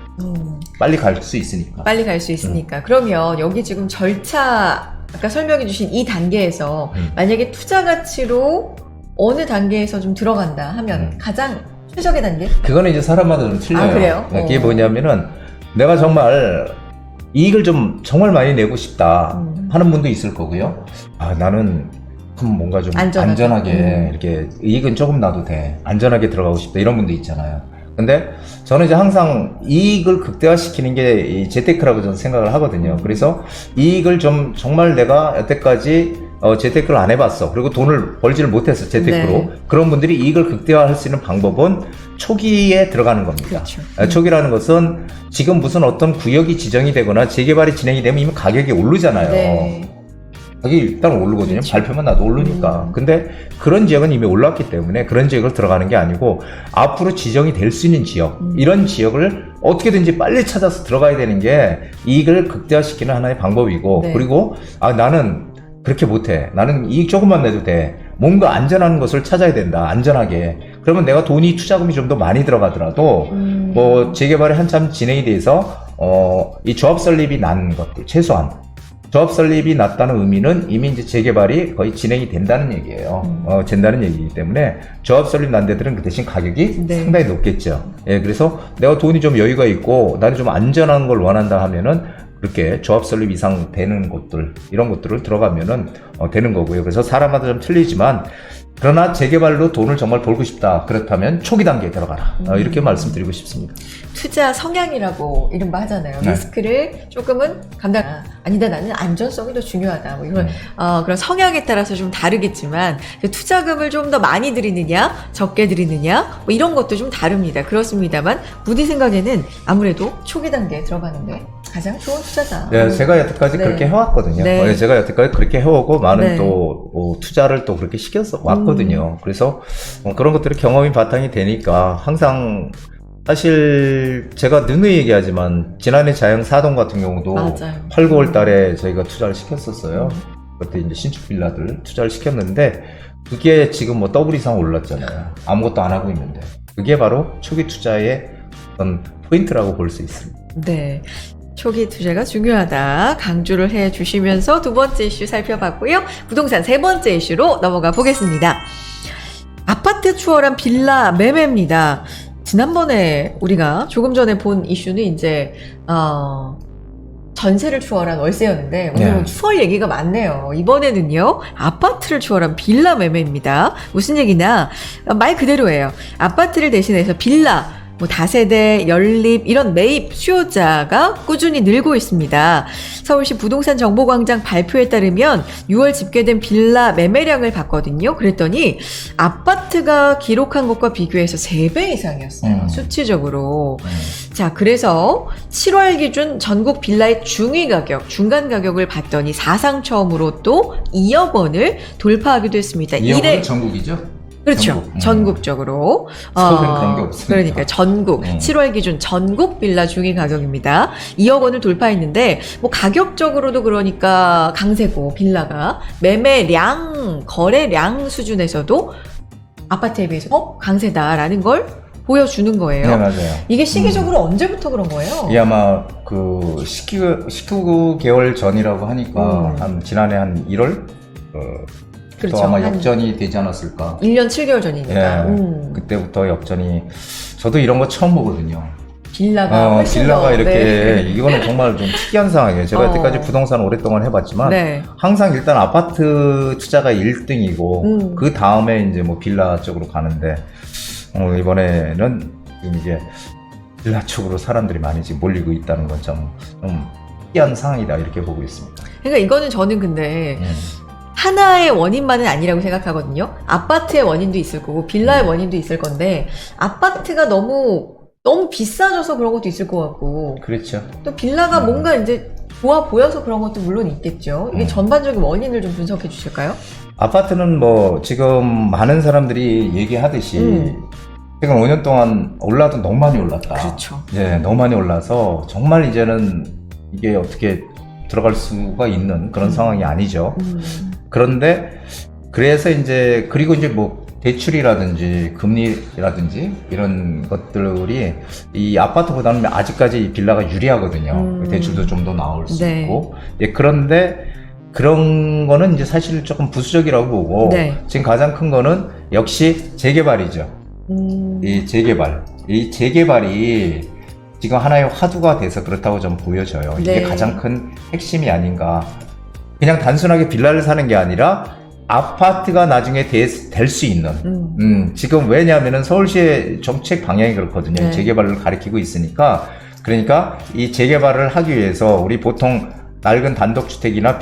빨리 갈 수 있으니까. 빨리 갈 수 있으니까. 그러면 여기 지금 절차 아까 설명해 주신 이 단계에서 만약에 투자 가치로 어느 단계에서 좀 들어간다 하면 가장 최적의 단계? 그거는 이제 사람마다 좀 틀려요. 아, 그래요? 그게 뭐냐면은 내가 정말 이익을 좀 정말 많이 내고 싶다 하는 분도 있을 거고요. 아, 나는 좀 뭔가 좀 안전하게 이렇게 이익은 조금 나도 돼. 안전하게 들어가고 싶다. 이런 분도 있잖아요. 근데 저는 이제 항상 이익을 극대화시키는 게 이 재테크라고 저는 생각을 하거든요. 그래서 이익을 좀 정말 내가 여태까지 재테크를 안 해봤어. 그리고 돈을 벌지를 못했어, 재테크로. 네. 그런 분들이 이익을 극대화할 수 있는 방법은 초기에 들어가는 겁니다. 그렇죠. 초기라는 것은 지금 무슨 어떤 구역이 지정이 되거나 재개발이 진행이 되면 이미 가격이 오르잖아요. 네. 가격이 일단 오르거든요. 그렇죠. 발표만 나도 오르니까. 근데 그런 지역은 이미 올랐기 때문에 그런 지역을 들어가는 게 아니고 앞으로 지정이 될 수 있는 지역, 이런 지역을 어떻게든지 빨리 찾아서 들어가야 되는 게 이익을 극대화시키는 하나의 방법이고, 네. 그리고 나는 그렇게 못해. 나는 이익 조금만 내도 돼. 뭔가 안전한 것을 찾아야 된다. 안전하게. 그러면 내가 돈이 투자금이 좀 더 많이 들어가더라도 뭐 재개발이 한참 진행이 돼서 이 조합 설립이 난 것들 최소한 조합 설립이 났다는 의미는 이미 이제 재개발이 거의 진행이 된다는 얘기예요. 된다는 얘기이기 때문에 조합 설립 난 데들은 그 대신 가격이 네. 상당히 높겠죠. 예, 그래서 내가 돈이 좀 여유가 있고 나는 좀 안전한 걸 원한다 하면은 그렇게 조합 설립 이상 되는 곳들, 이런 것들을 들어가면은 되는 거고요. 그래서 사람마다 좀 틀리지만 그러나 재개발로 돈을 정말 벌고 싶다. 그렇다면 초기 단계에 들어가라. 이렇게 말씀드리고 싶습니다. 투자 성향이라고 이른바 하잖아요. 네. 리스크를 조금은 아니다, 나는 안전성이 더 중요하다. 뭐 이런 그런 성향에 따라서 좀 다르겠지만 투자금을 좀 더 많이 들이느냐, 적게 들이느냐, 뭐 이런 것도 좀 다릅니다. 그렇습니다만 부디 생각에는 아무래도 초기 단계에 들어가는 게 가장 좋은 투자다. 네, 제가 여태까지 네. 그렇게 해왔거든요. 네. 제가 여태까지 그렇게 해오고 많은 네. 또 투자를 또 그렇게 시켜서 왔거든요. 그래서 그런 것들이 경험이 바탕이 되니까 항상 사실 제가 누누이 얘기하지만 지난해 자영 4동 같은 경우도 맞아요. 8, 9월 달에 저희가 투자를 시켰었어요. 그때 이제 신축 빌라들 투자를 시켰는데 그게 지금 뭐 더블 이상 올랐잖아요. 아무것도 안 하고 있는데. 그게 바로 초기 투자의 어떤 포인트라고 볼 수 있습니다. 네. 초기 투자가 중요하다 강조를 해주시면서 두 번째 이슈 살펴봤고요. 부동산 세 번째 이슈로 넘어가 보겠습니다. 아파트 추월한 빌라 매매입니다. 지난번에 우리가 조금 전에 본 이슈는 이제 전세를 추월한 월세였는데 오늘은 네. 추월 얘기가 많네요. 이번에는요. 아파트를 추월한 빌라 매매입니다. 무슨 얘기나 말 그대로예요. 아파트를 대신해서 빌라 뭐 다세대, 연립 이런 매입 수요자가 꾸준히 늘고 있습니다. 서울시 부동산 정보광장 발표에 따르면 6월 집계된 빌라 매매량을 봤거든요. 그랬더니 아파트가 기록한 것과 비교해서 3배 이상이었어요. 수치적으로. 자, 그래서 7월 기준 전국 빌라의 중위 가격, 중간 가격을 봤더니 사상 처음으로 또 2억 원을 돌파하기도 했습니다. 2억은 전국이죠? 그렇죠. 전국. 전국적으로. 서울은 그런 게 없으니까. 그러니까 전국. 7월 기준 전국 빌라 중위 가격입니다. 2억 원을 돌파했는데, 뭐 가격적으로도 그러니까 강세고, 빌라가. 매매량, 거래량 수준에서도 아파트에 비해서 강세다라는 걸 보여주는 거예요. 네, 맞아요. 이게 시기적으로 언제부터 그런 거예요? 이 아마 그 19개월 전이라고 하니까 한 지난해 한 1월 그렇죠. 또 아마 한 역전이 되지 않았을까. 1년 7개월 전이니까. 예, 그때부터 역전이 저도 이런 거 처음 보거든요. 빌라가 훨씬 빌라가 더, 이렇게 네. 이거는 정말 좀 특이한 상황이에요. 제가 여태까지 부동산 오랫동안 해봤지만 네. 항상 일단 아파트 투자가 1등이고 그 다음에 이제 뭐 빌라 쪽으로 가는데 이번에는 이제 빌라 쪽으로 사람들이 많이 지금 몰리고 있다는 건 좀 특이한 상황이다 이렇게 보고 있습니다. 그러니까 이거는 저는 근데 하나의 원인만은 아니라고 생각하거든요. 아파트의 원인도 있을 거고 빌라의 원인도 있을 건데 아파트가 너무 비싸져서 그런 것도 있을 것 같고 그렇죠. 또 빌라가 뭔가 이제 좋아 보여서 그런 것도 물론 있겠죠. 이게 전반적인 원인을 좀 분석해 주실까요? 아파트는 뭐 지금 많은 사람들이 얘기하듯이 최근 5년 동안 올라도 너무 많이 올랐다. 그렇죠. 예, 너무 많이 올라서 정말 이제는 이게 어떻게 들어갈 수가 있는 그런 상황이 아니죠. 그런데 그래서 이제 그리고 이제 뭐 대출이라든지 금리라든지 이런 것들이 이 아파트보다는 아직까지 이 빌라가 유리하거든요. 대출도 좀 더 나올 수 네. 있고. 예, 그런데 그런 거는 이제 사실 조금 부수적이라고 보고 네. 지금 가장 큰 거는 역시 재개발이죠. 이 재개발이 지금 하나의 화두가 돼서 그렇다고 좀 보여져요. 이게 네. 가장 큰 핵심이 아닌가. 그냥 단순하게 빌라를 사는 게 아니라 아파트가 나중에 될 수 있는. 지금 왜냐하면은 서울시의 정책 방향이 그렇거든요. 네. 재개발을 가리키고 있으니까. 그러니까 이 재개발을 하기 위해서 우리 보통 낡은 단독주택이나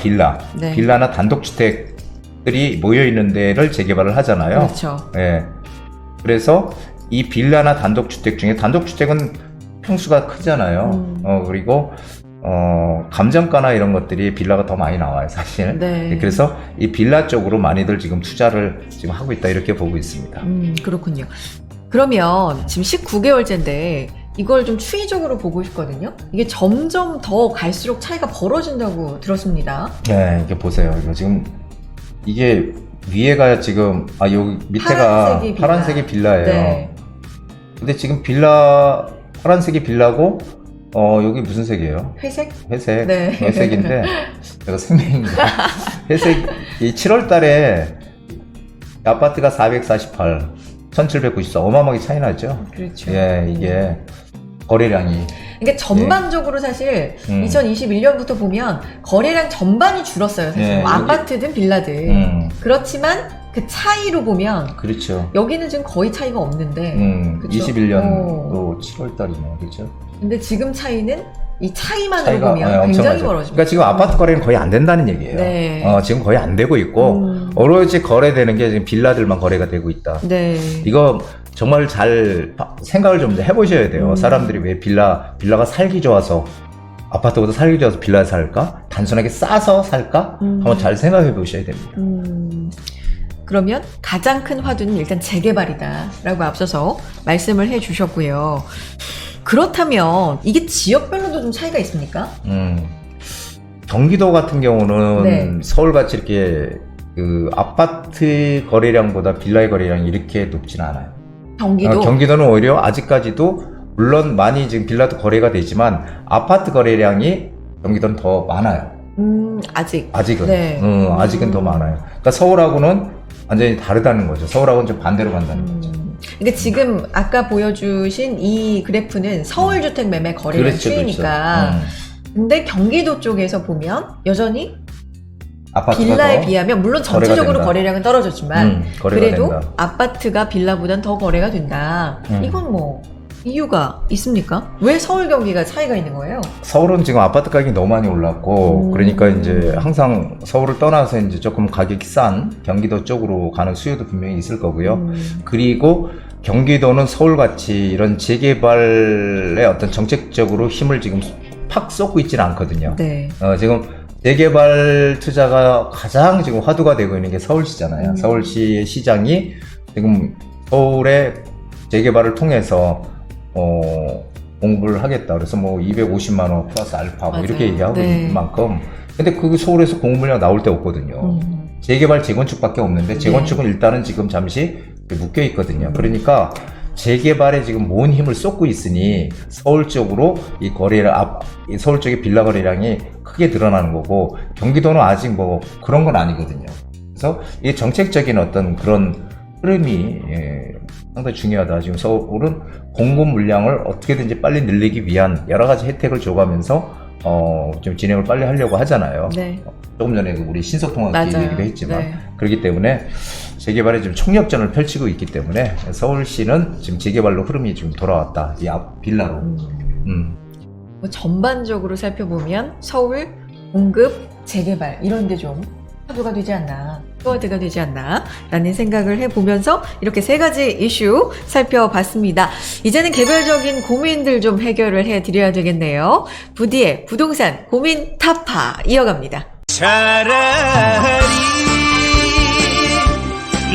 네. 빌라나 단독주택들이 모여 있는 데를 재개발을 하잖아요. 그렇죠. 예. 그래서 이 빌라나 단독주택 중에 단독주택은 평수가 크잖아요. 그리고 감정가나 이런 것들이 빌라가 더 많이 나와요, 사실. 네. 그래서 이 빌라 쪽으로 많이들 지금 투자를 지금 하고 있다 이렇게 보고 있습니다. 그렇군요. 그러면 지금 19개월째인데 이걸 좀 추이적으로 보고 싶거든요. 이게 점점 더 갈수록 차이가 벌어진다고 들었습니다. 네, 이게 보세요. 이거 지금 이게 위에가 지금 여기 밑에가 파란색이 빌라예요. 네. 근데 지금 파란색이 빌라고 여기 무슨 색이에요? 회색? 회색. 네. 회색인데 제가 생명입니다. 회색. 이 7월 달에 아파트가 448, 1794 어마어마하게 차이 나죠. 그렇죠. 예, 이게 거래량이. 그러니까 전반적으로 사실 2021년부터 보면 거래량 전반이 줄었어요. 사실 네, 뭐 여기- 아파트든 빌라든. 그렇지만 그 차이로 보면 그렇죠. 여기는 지금 거의 차이가 없는데. 그쵸? 21년도 7월 달이네요. 그렇죠. 근데 지금 차이는 이 차이만으로 차이가 보면 굉장히 엄청나죠. 벌어집니다. 그러니까 지금 아파트 거래는 거의 안 된다는 얘기예요. 네. 지금 거의 안 되고 있고 오로지 거래되는 게 지금 빌라들만 거래가 되고 있다. 네. 이거 정말 잘 생각을 좀 해보셔야 돼요. 사람들이 왜 빌라가 살기 좋아서 아파트보다 살기 좋아서 빌라 살까? 단순하게 싸서 살까? 한번 잘 생각해 보셔야 됩니다. 그러면 가장 큰 화두는 일단 재개발이다라고 앞서서 말씀을 해주셨고요. 그렇다면 이게 지역별로도 좀 차이가 있습니까? 경기도 같은 경우는 네. 서울같이 이렇게 그 아파트 거래량보다 빌라의 거래량이 이렇게 높진 않아요. 경기도? 경기도는 오히려 아직까지도 물론 많이 지금 빌라도 거래가 되지만 아파트 거래량이 경기도는 더 많아요. 네. 아직은. 아직은 더 많아요. 그러니까 서울하고는 완전히 다르다는 거죠. 서울하고는 좀 반대로 간다는 거죠. 근데 지금 아까 보여주신 이 그래프는 서울주택 매매 거래량 그렇죠, 추이니까. 근데 경기도 쪽에서 보면 여전히 아파트가 빌라에 더 비하면 물론 거래가 전체적으로 된다. 거래량은 떨어졌지만 거래가 그래도 된다. 아파트가 빌라보단 더 거래가 된다. 이건 뭐 이유가 있습니까? 왜 서울 경기가 차이가 있는 거예요? 서울은 지금 아파트 가격이 너무 많이 올랐고 그러니까 이제 항상 서울을 떠나서 이제 조금 가격이 싼 경기도 쪽으로 가는 수요도 분명히 있을 거고요. 그리고 경기도는 서울같이 이런 재개발의 어떤 정책적으로 힘을 지금 팍 쏟고 있지는 않거든요. 네. 지금 재개발 투자가 가장 지금 화두가 되고 있는 게 서울시잖아요. 서울시의 시장이 지금 서울의 재개발을 통해서 공부를 하겠다. 그래서 뭐 250만 원 플러스 알파 뭐 맞아요. 이렇게 얘기하고 네. 있는 만큼. 근데 그 서울에서 공급 물량 나올 데 없거든요. 재개발, 재건축밖에 없는데 재건축은 일단은 지금 잠시 묶여 있거든요. 그러니까 재개발에 지금 온 힘을 쏟고 있으니 서울 쪽으로 이 서울 쪽의 빌라 거래량이 크게 늘어나는 거고 경기도는 아직 뭐 그런 건 아니거든요. 그래서 이 정책적인 어떤 그런 흐름이 상당히 중요하다. 지금 서울은 공급 물량을 어떻게든지 빨리 늘리기 위한 여러 가지 혜택을 줘가면서 좀 진행을 빨리 하려고 하잖아요. 네. 조금 전에 우리 신속통합기 맞아요. 얘기도 했지만 네. 그렇기 때문에 재개발에 좀 총력전을 펼치고 있기 때문에 서울시는 지금 재개발로 흐름이 좀 돌아왔다. 이 앞 빌라로. 뭐 전반적으로 살펴보면 서울 공급 재개발 이런 데 좀 화두가 되지 않나, 키워드가 되지 않나 라는 생각을 해보면서 이렇게 세 가지 이슈 살펴봤습니다. 이제는 개별적인 고민들 좀 해결을 해드려야 되겠네요. 부디의 부동산 고민 타파 이어갑니다. 차라리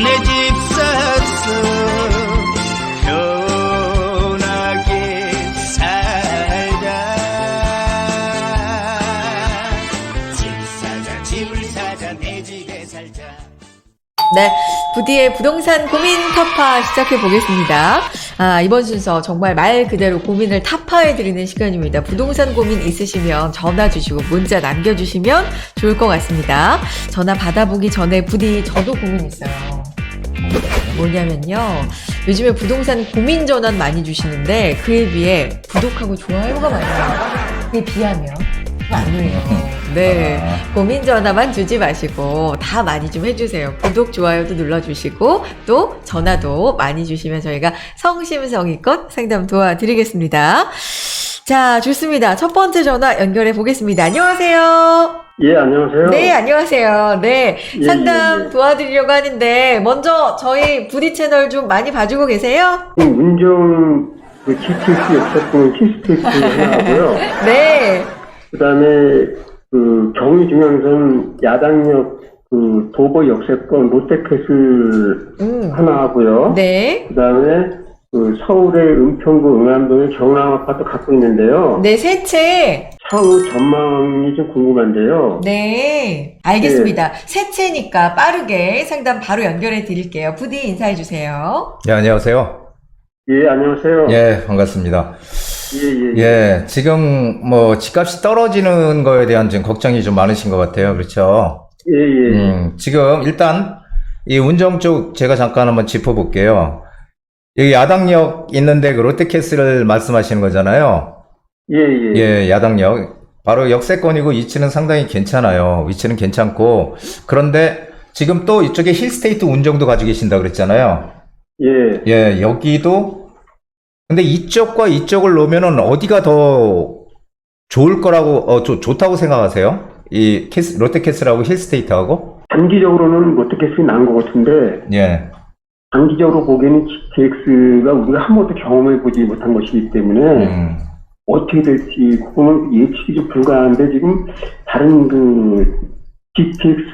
내 집 사서 편하게 살자. 집을 사자 내 집에 살자. 네, 부디의 부동산 고민 타파 시작해 보겠습니다. 이번 순서 정말 말 그대로 고민을 타파해 드리는 시간입니다. 부동산 고민 있으시면 전화 주시고 문자 남겨주시면 좋을 것 같습니다. 전화 받아보기 전에 부디 저도 고민 있어요. 뭐냐면요, 요즘에 부동산 고민 전환 많이 주시는데 그에 비해 구독하고 좋아요가 많아요. 그에 비하면 아니에요. 네, 고민 전화만 주지 마시고 다 많이 좀 해주세요. 구독, 좋아요도 눌러주시고 또 전화도 많이 주시면 저희가 성심성의껏 상담 도와드리겠습니다. 자, 좋습니다. 첫 번째 전화 연결해 보겠습니다. 안녕하세요. 예, 안녕하세요. 네, 안녕하세요. 네, 예, 상담 예. 도와드리려고 하는데 먼저 저희 부디 채널 좀 많이 봐주고 계세요? 운정 그 GTX 역사권 키스테이크 하나 하고요. 네. 그다음에 그 경의 중앙선 야당역 그 도보 역세권 롯데캐슬 하나 하고요. 네. 그다음에 그 서울의 은평구 응암동의 경남 아파트 갖고 있는데요. 네, 새 채. 향후 전망이 좀 궁금한데요. 네, 알겠습니다. 새 채니까 빠르게 상담 바로 연결해 드릴게요. 부디 인사해 주세요. 예, 안녕하세요. 예, 안녕하세요. 예, 반갑습니다. 예, 예. 예, 지금 뭐 집값이 떨어지는 거에 대한 좀 걱정이 좀 많으신 것 같아요. 그렇죠? 예, 예. 지금 일단 이 운정 쪽 제가 잠깐 한번 짚어볼게요. 여기 야당역 있는데 그 롯데캐슬을 말씀하시는 거잖아요. 예, 예. 예, 야당역. 바로 역세권이고 위치는 상당히 괜찮아요. 위치는 괜찮고. 그런데 지금 또 이쪽에 힐스테이트 운정도 가지고 계신다 그랬잖아요. 예. 예, 여기도. 근데 이쪽과 이쪽을 놓으면은 어디가 더 좋을 거라고, 좋다고 생각하세요? 이 롯데캐슬하고 힐스테이트하고? 단기적으로는 롯데캐슬이 나은 것 같은데, 예. 장기적으로 보기에는 GTX가 우리가 한 번도 경험해보지 못한 것이기 때문에 어떻게 될지 그거는 예측이 좀 불가한데 지금 다른 그 GTX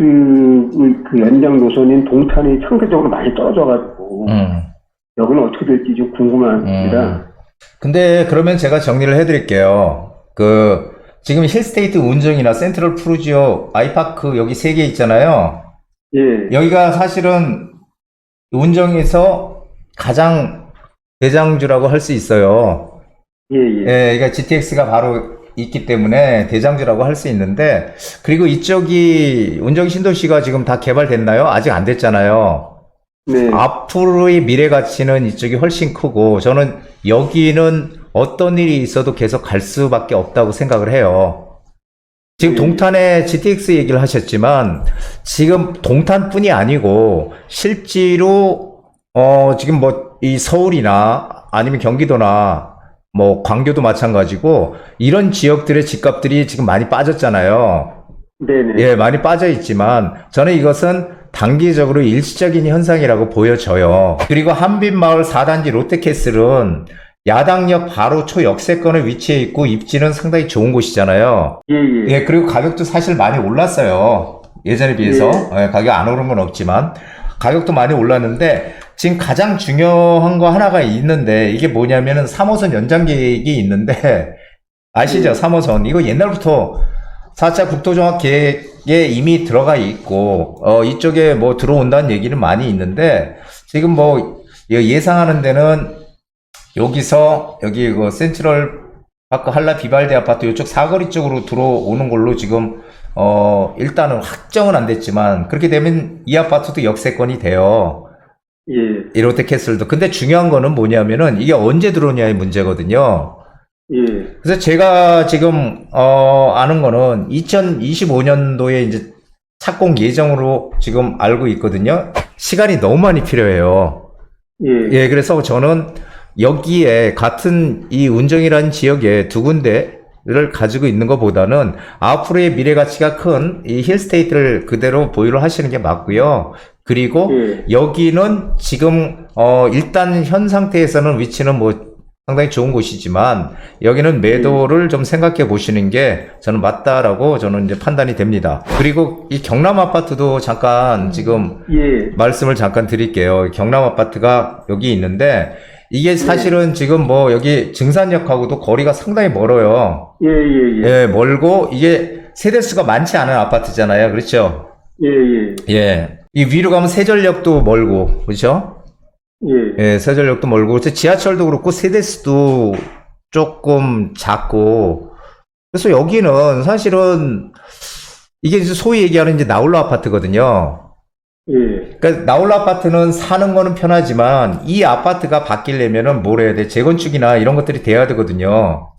그 연장 노선인 동탄이 상대적으로 많이 떨어져가지고 여기는 어떻게 될지 좀 궁금합니다. 근데 그러면 제가 정리를 해드릴게요. 지금 힐스테이트 운정이나 센트럴 푸르지오 아이파크 여기 3개 있잖아요. 예, 여기가 사실은 운정에서 가장 대장주라고 할 수 있어요. 예, 예. 예, 그러니까 GTX가 바로 있기 때문에 대장주라고 할 수 있는데, 그리고 이쪽이 운정 신도시가 지금 다 개발됐나요? 아직 안 됐잖아요. 네. 앞으로의 미래 가치는 이쪽이 훨씬 크고, 저는 여기는 어떤 일이 있어도 계속 갈 수밖에 없다고 생각을 해요. 지금 동탄에 GTX 얘기를 하셨지만, 지금 동탄뿐이 아니고, 실제로, 지금 뭐, 이 서울이나, 아니면 경기도나, 뭐, 광교도 마찬가지고, 이런 지역들의 집값들이 지금 많이 빠졌잖아요. 네네. 예, 많이 빠져 있지만, 저는 이것은 단기적으로 일시적인 현상이라고 보여져요. 그리고 한빛마을 4단지 롯데캐슬은 야당역 바로 초역세권에 위치해 있고 입지는 상당히 좋은 곳이잖아요. 예, 예. 예, 그리고 가격도 사실 많이 올랐어요. 예전에 비해서. 예, 가격 안 오른 건 없지만 가격도 많이 올랐는데 지금 가장 중요한 거 하나가 있는데 이게 뭐냐면은 3호선 연장 계획이 있는데 아시죠? 3호선. 이거 옛날부터 4차 국토종합 계획에 이미 들어가 있고 이쪽에 뭐 들어온다는 얘기는 많이 있는데 지금 뭐 예상하는 데는 여기서 여기 그 센트럴 파크 한라 비발디 아파트 이쪽 사거리 쪽으로 들어오는 걸로 지금 일단은 확정은 안 됐지만 그렇게 되면 이 아파트도 역세권이 돼요. 예. 이 롯데캐슬도. 근데 중요한 거는 뭐냐면은 이게 언제 들어오냐의 문제거든요. 예. 그래서 제가 지금 아는 거는 2025년도에 이제 착공 예정으로 지금 알고 있거든요. 시간이 너무 많이 필요해요. 예. 예, 그래서 저는 여기에 같은 이 운정이라는 지역에 두 군데 를 가지고 있는 것보다는 앞으로의 미래 가치가 큰 이 힐스테이트를 그대로 보유를 하시는 게 맞고요. 그리고 예. 여기는 지금 일단 현 상태에서는 위치는 뭐 상당히 좋은 곳이지만 여기는 매도를 좀 생각해 보시는 게 저는 맞다라고 저는 이제 판단이 됩니다. 그리고 이 경남 아파트도 잠깐 지금 예. 말씀을 잠깐 드릴게요. 경남 아파트가 여기 있는데 이게 사실은 지금 뭐 여기 증산역하고도 거리가 상당히 멀어요. 예, 예, 예. 예, 멀고 이게 세대수가 많지 않은 아파트잖아요. 그렇죠? 예, 예. 예. 이 위로 가면 세전역도 멀고, 그렇죠? 예. 예, 세전역도 멀고, 그래서 지하철도 그렇고 세대수도 조금 작고, 그래서 여기는 사실은 이게 이제 소위 얘기하는 이제 나홀로 아파트거든요. 예. 그러니까 나홀로 아파트는 사는 거는 편하지만 이 아파트가 바뀌려면은 뭘 해야 돼? 재건축이나 이런 것들이 돼야 되거든요.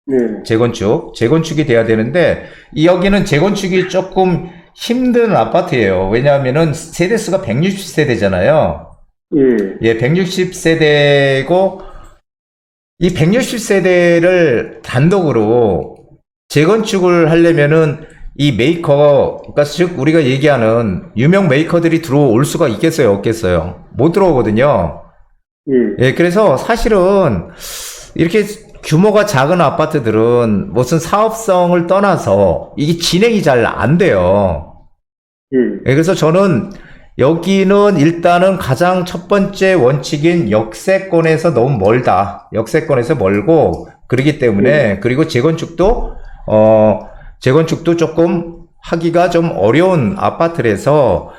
네. 재건축이 돼야 되는데 여기는 재건축이 조금 힘든 아파트예요. 왜냐하면은 세대수가 160세대잖아요. 예. 예, 160세대고 이 160세대를 단독으로 재건축을 하려면은 이 메이커, 그러니까 즉 우리가 얘기하는 유명 메이커들이 들어올 수가 있겠어요, 없겠어요? 못 들어오거든요. 예. 예, 그래서 사실은 이렇게 규모가 작은 아파트들은 무슨 사업성을 떠나서 이게 진행이 잘 안 돼요. 예. 예, 그래서 저는 여기는 일단은 가장 첫 번째 원칙인 역세권에서 너무 멀다. 역세권에서 멀고, 그러기 때문에, 그리고 재건축도 조금 하기가 좀 어려운 아파트라서,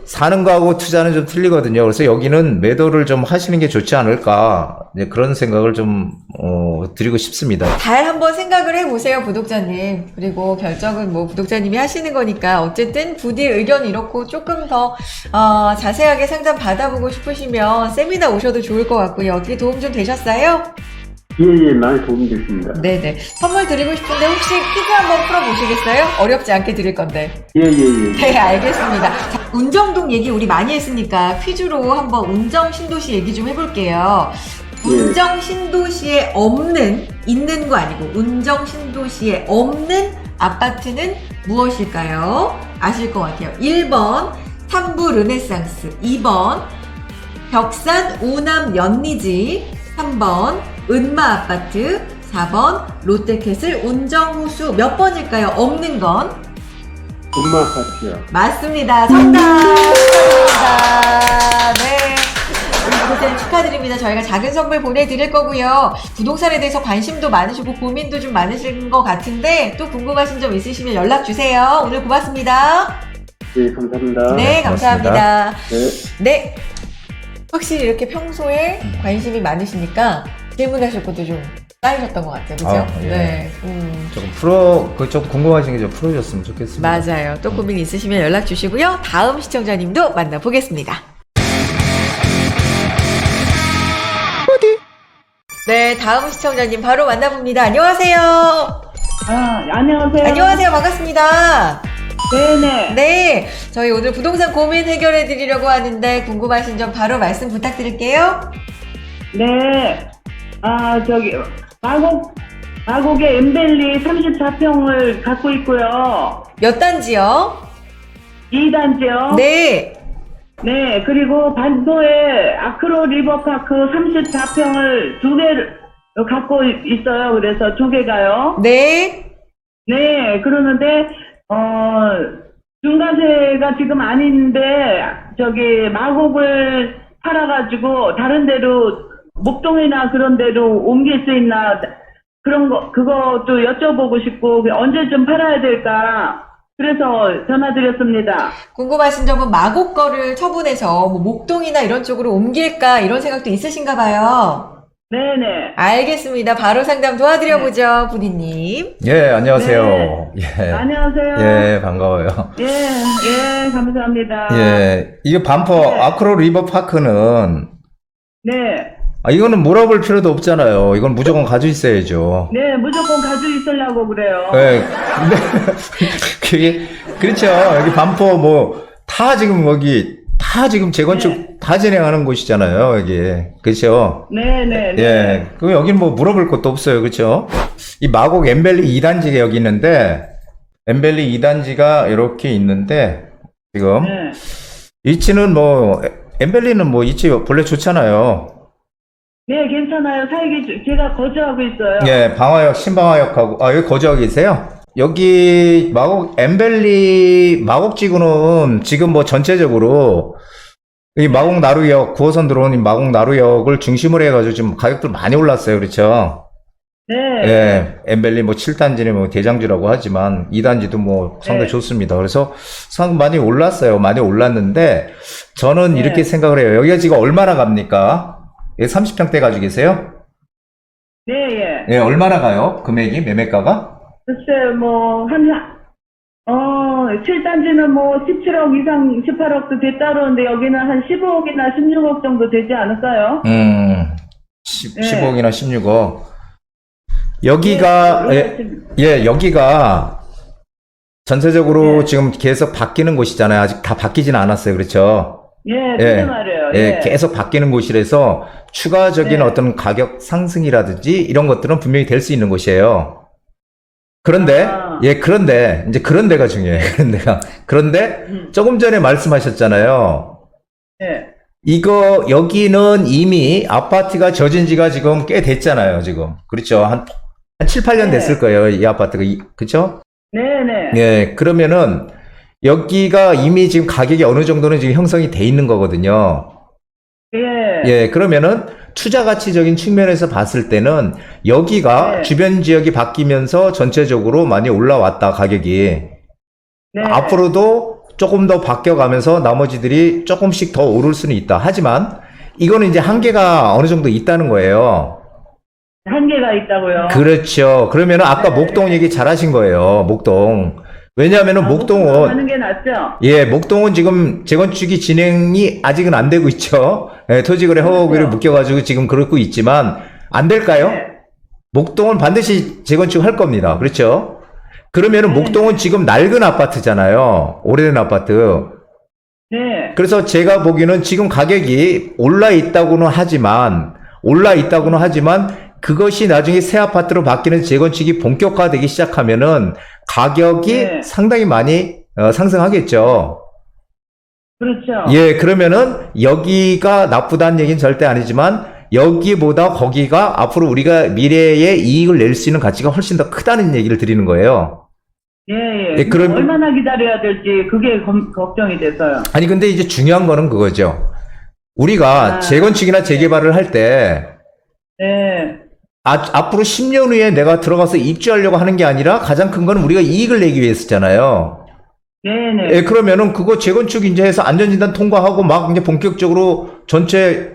사는 거하고 투자는 좀 틀리거든요. 그래서 여기는 매도를 좀 하시는 게 좋지 않을까, 이제 그런 생각을 좀, 드리고 싶습니다. 잘 한번 생각을 해보세요, 구독자님. 그리고 결정은 뭐 구독자님이 하시는 거니까 어쨌든 부디 의견이 이렇고 조금 더 자세하게 상담 받아보고 싶으시면 세미나 오셔도 좋을 것 같고요. 어떻게 도움 좀 되셨어요? 예, 예. 많이 도움이 됐습니다. 네네. 선물 드리고 싶은데 혹시 퀴즈 한번 풀어보시겠어요? 어렵지 않게 드릴 건데. 예, 예, 예. 네, 알겠습니다. 자, 운정동 얘기 우리 많이 했으니까 퀴즈로 한번 운정 신도시 얘기 좀 해볼게요. 운정 신도시에 없는, 있는 거 아니고 운정 신도시에 없는 아파트는 무엇일까요? 아실 것 같아요. 1번 삼부 르네상스, 2번 벽산 오남 연리지, 3번 은마 아파트, 4번 롯데캐슬 운정호수. 몇 번일까요? 없는 건? 엄마 아파트요. 맞습니다. 정답! 축하드립니다. 네. 우리 구독자님 축하드립니다. 저희가 작은 선물 보내드릴 거고요. 부동산에 대해서 관심도 많으시고 고민도 좀 많으신 것 같은데 또 궁금하신 점 있으시면 연락 주세요. 오늘 고맙습니다. 네, 감사합니다. 네, 감사합니다. 네. 네. 확실히 이렇게 평소에 관심이 많으시니까 질문하실 것도 좀 쌓이셨던 것 같아요. 그죠? 예. 네. 좀 궁금하신 게 좀 풀어줬으면 좋겠습니다. 맞아요. 또 고민 있으시면 연락 주시고요. 다음 시청자님도 만나보겠습니다. 네, 다음 시청자님 바로 만나봅니다. 안녕하세요. 안녕하세요. 안녕하세요. 반갑습니다. 네네. 네, 저희 오늘 부동산 고민 해결해 드리려고 하는데 궁금하신 점 바로 말씀 부탁드릴게요. 네. 마곡의 엠벨리 34평을 갖고 있고요. 몇 단지요? 2단지요. 네. 네. 그리고 반도에 아크로 리버파크 34평을 2개를 갖고 있어요. 그래서 2개가요. 네. 네. 그러는데, 중간세가 지금 아닌데, 마곡을 팔아가지고 다른 데로 목동이나 그런 데로 옮길 수 있나 그것도 여쭤보고 싶고 언제쯤 팔아야 될까 그래서 전화드렸습니다. 궁금하신 점은 마곡 거를 처분해서 뭐 목동이나 이런 쪽으로 옮길까 이런 생각도 있으신가 봐요. 네네. 알겠습니다. 바로 상담 도와드려보죠, 부디님. 예, 안녕하세요. 예. 안녕하세요. 예, 반가워요. 예, 감사합니다. 예, 이거 반포 네. 아크로 리버파크는 네. 이거는 물어볼 필요도 없잖아요. 이건 무조건 가지고 있어야죠. 네, 무조건 가지고 있으려고 그래요. 네, 근데 그게 그렇죠. 여기 반포 다 지금 여기 다 다 지금 재건축 다 진행하는 곳이잖아요, 여기. 그렇죠? 네네. 예. 그럼 여기는 뭐 물어볼 것도 없어요. 그렇죠? 이 마곡 엠벨리 2단지가 여기 있는데, 엠벨리 2단지가 이렇게 있는데, 지금 네. 위치는 뭐 엠벨리는 뭐 위치 본래 좋잖아요. 네, 괜찮아요. 제가 거주하고 있어요. 예, 방화역, 신방화역하고, 여기 거주하고 계세요? 여기, 엠벨리, 마곡지구는 지금 뭐 전체적으로, 이 마곡 나루역, 9호선 들어오는 이 마곡 나루역을 중심으로 해가지고 지금 가격들 많이 올랐어요. 그렇죠? 네. 예, 엠벨리 뭐 7단지는 뭐 대장주라고 하지만 2단지도 뭐 상당히 네. 좋습니다. 그래서 상당히 많이 올랐어요. 많이 올랐는데, 저는 네. 이렇게 생각을 해요. 여기가 지금 얼마나 갑니까? 예, 30평대 가지고 계세요? 네, 예. 예, 얼마나 가요? 금액이, 매매가가? 글쎄, 뭐, 7단지는 뭐 17억 이상, 18억도 됐다 그러는데 여기는 한 15억이나 16억 정도 되지 않을까요? 15억이나 16억. 여기가, 여기가 전체적으로 네. 지금 계속 바뀌는 곳이잖아요. 아직 다 바뀌지는 않았어요. 그렇죠? 예, 그게 말이에요. 예, 계속 바뀌는 곳이라서 추가적인 네. 어떤 가격 상승이라든지 이런 것들은 분명히 될 수 있는 곳이에요. 그런데, 그런데, 이제 그런 데가 중요해요. 그런데, 조금 전에 말씀하셨잖아요. 네. 여기는 이미 아파트가 져진 지가 지금 꽤 됐잖아요, 지금. 그렇죠. 한 7, 8년 네. 됐을 거예요, 이 아파트가. 그쵸? 네네. 예, 그러면은, 여기가 이미 지금 가격이 어느 정도는 지금 형성이 돼 있는 거거든요. 예. 예, 그러면은 투자 가치적인 측면에서 봤을 때는 여기가 네. 주변 지역이 바뀌면서 전체적으로 많이 올라왔다, 가격이. 네. 앞으로도 조금 더 바뀌어가면서 나머지들이 조금씩 더 오를 수는 있다. 하지만 이거는 이제 한계가 어느 정도 있다는 거예요. 한계가 있다고요. 그렇죠. 그러면은 아까 네. 목동 얘기 잘 하신 거예요. 목동. 왜냐하면은 목동은 하는 게 낫죠. 예, 목동은 지금 재건축이 진행이 아직은 안 되고 있죠. 예, 토지거래 허가를 그렇죠. 묶여가지고 지금 그러고 있지만, 안 될까요? 네. 목동은 반드시 재건축 할 겁니다. 그렇죠? 그러면은 네. 목동은 지금 낡은 아파트잖아요. 오래된 아파트. 네. 그래서 제가 보기에는 지금 가격이 올라 있다고는 하지만, 그것이 나중에 새 아파트로 바뀌는 재건축이 본격화되기 시작하면은 가격이 네. 상당히 많이 상승하겠죠. 그렇죠. 예, 그러면은 여기가 나쁘다는 얘기는 절대 아니지만 여기보다 거기가 앞으로 우리가 미래에 이익을 낼 수 있는 가치가 훨씬 더 크다는 얘기를 드리는 거예요. 예. 예, 그럼- 얼마나 기다려야 될지 그게 걱정이 돼서요. 아니, 근데 이제 중요한 거는 그거죠. 우리가 재건축이나 재개발을 할 때 네. 앞으로 10년 후에 내가 들어가서 입주하려고 하는 게 아니라 가장 큰 거는 우리가 이익을 내기 위해서잖아요. 네네. 예, 그러면은 그거 재건축 이제 해서 안전진단 통과하고 막 이제 본격적으로 전체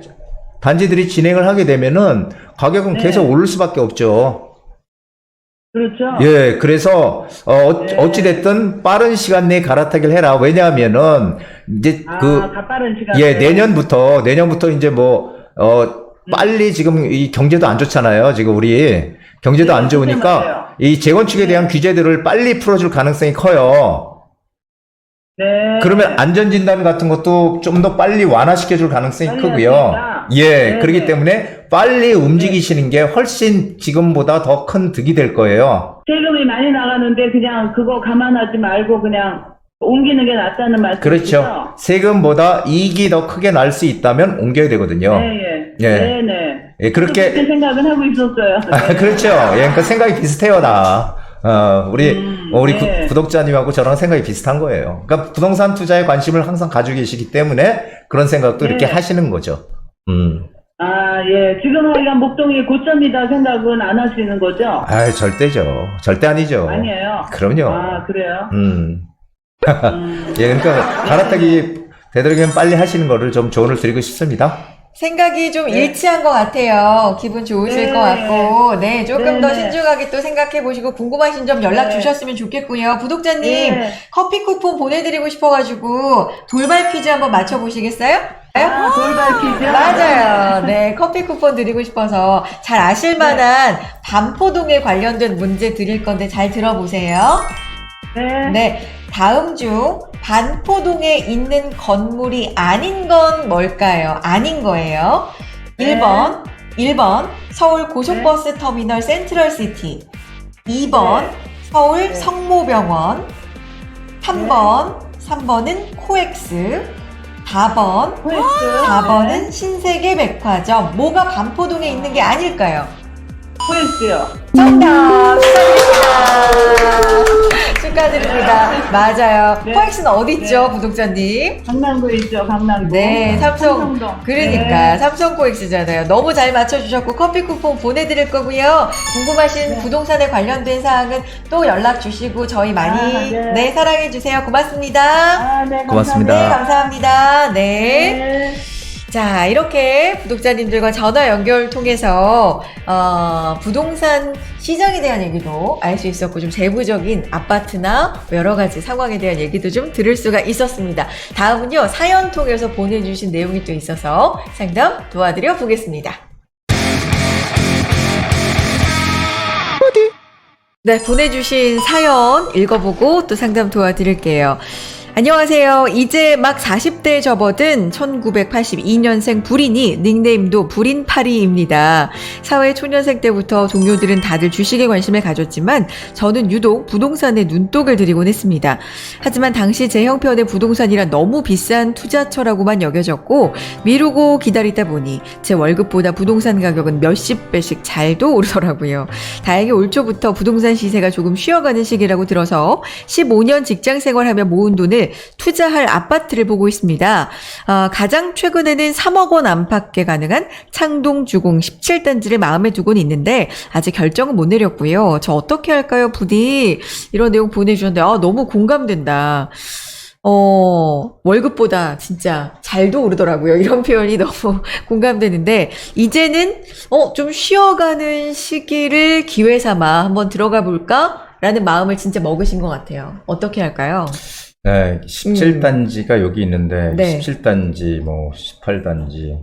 단지들이 진행을 하게 되면은 가격은 네. 계속 오를 수밖에 없죠. 그렇죠. 예, 그래서 어찌됐든 빠른 시간 내에 갈아타기를 해라. 왜냐하면은 이제 다 빠른 시간. 예, 내년부터 이제 빨리 지금 이 경제도 안 좋잖아요. 지금 우리 경제도 네, 안 그게 맞아요. 좋으니까 이 재건축에 대한 규제들을 빨리 풀어줄 가능성이 커요. 네. 그러면 안전진단 같은 것도 좀 더 빨리 완화시켜줄 가능성이 빨리 크고요. 하니까. 예, 네, 그렇기 네. 때문에 빨리 움직이시는 게 훨씬 지금보다 더 큰 득이 될 거예요. 세금이 많이 나가는데 그냥 그거 감안하지 말고 그냥 옮기는 게 낫다는 말씀이시죠? 그렇죠. 세금보다 이익이 더 크게 날 수 있다면 옮겨야 되거든요. 네. 예. 네네. 예, 그렇게 생각은 하고 있었어요. 그렇죠. 예, 그러니까 생각이 비슷해요, 다. 우리 네. 구독자님하고 저랑 생각이 비슷한 거예요. 그러니까 부동산 투자에 관심을 항상 가지고 계시기 때문에 그런 생각도 이렇게 네. 하시는 거죠. 예. 지금 우리가 목동이 고점이다 생각은 안 하시는 거죠? 절대죠. 절대 아니죠. 아니에요. 그럼요. 그래요? 예, 그러니까 갈아타기 되도록이면 빨리 하시는 거를 좀 조언을 드리고 싶습니다. 생각이 좀 일치한 것 같아요. 기분 좋으실 네. 것 같고, 네, 조금 더 네. 신중하게 또 생각해 보시고 궁금하신 점 연락 네. 주셨으면 좋겠고요. 구독자님, 네. 커피 쿠폰 보내드리고 싶어가지고 돌발 퀴즈 한번 맞춰보시겠어요? 돌발 퀴즈? 맞아요. 네, 커피 쿠폰 드리고 싶어서 잘 아실 만한 반포동에 관련된 문제 드릴 건데 잘 들어보세요. 네. 네, 다음 중 반포동에 있는 건물이 아닌 건 뭘까요? 아닌 거예요. 네. 1번 서울 고속버스 터미널 센트럴시티. 2번 네. 서울 네. 성모병원. 3번은 코엑스. 4번 코엑스. 4번은 신세계 백화점. 뭐가 반포동에 있는 게 아닐까요? 코엑스요. 정답! 축하드립니다. 축하드립니다. 맞아요. 네. 코엑스는 어디 있죠, 네. 구독자님? 강남구에 있죠, 강남구. 네, 삼성. 삼성동. 그러니까 네. 삼성 코엑스잖아요. 너무 잘 맞춰주셨고 커피 쿠폰 보내드릴 거고요. 궁금하신 네. 부동산에 관련된 사항은 또 연락 주시고 저희 많이 네. 사랑해 주세요. 고맙습니다. 아, 네, 고맙습니다. 네, 감사합니다. 네. 네. 자, 이렇게 구독자님들과 전화 연결 통해서 부동산 시장에 대한 얘기도 알 수 있었고 좀 세부적인 아파트나 여러 가지 상황에 대한 얘기도 좀 들을 수가 있었습니다. 다음은요, 사연 통해서 보내주신 내용이 또 있어서 상담 도와드려 보겠습니다. 네, 보내주신 사연 읽어보고 또 상담 도와드릴게요. 안녕하세요. 이제 막 40대에 접어든 1982년생 불인이 닉네임도 불인파리입니다. 사회 초년생 때부터 동료들은 다들 주식에 관심을 가졌지만 저는 유독 부동산에 눈독을 들이곤 했습니다. 하지만 당시 제 형편의 부동산이란 너무 비싼 투자처라고만 여겨졌고 미루고 기다리다 보니 제 월급보다 부동산 가격은 몇십 배씩 잘도 오르더라고요. 다행히 올 초부터 부동산 시세가 조금 쉬어가는 시기라고 들어서 15년 직장 생활하며 모은 돈을 투자할 아파트를 보고 있습니다. 가장 최근에는 3억 원 안팎에 가능한 창동 주공 17단지를 마음에 두고는 있는데 아직 결정은 못 내렸고요. 저 어떻게 할까요, 부디? 이런 내용 보내주셨는데 너무 공감된다. 월급보다 진짜 잘도 오르더라고요. 이런 표현이 너무 공감되는데, 이제는, 좀 쉬어가는 시기를 기회 삼아 한번 들어가 볼까? 라는 마음을 진짜 먹으신 것 같아요. 어떻게 할까요? 네, 17단지가 여기 있는데, 네. 17단지, 18단지,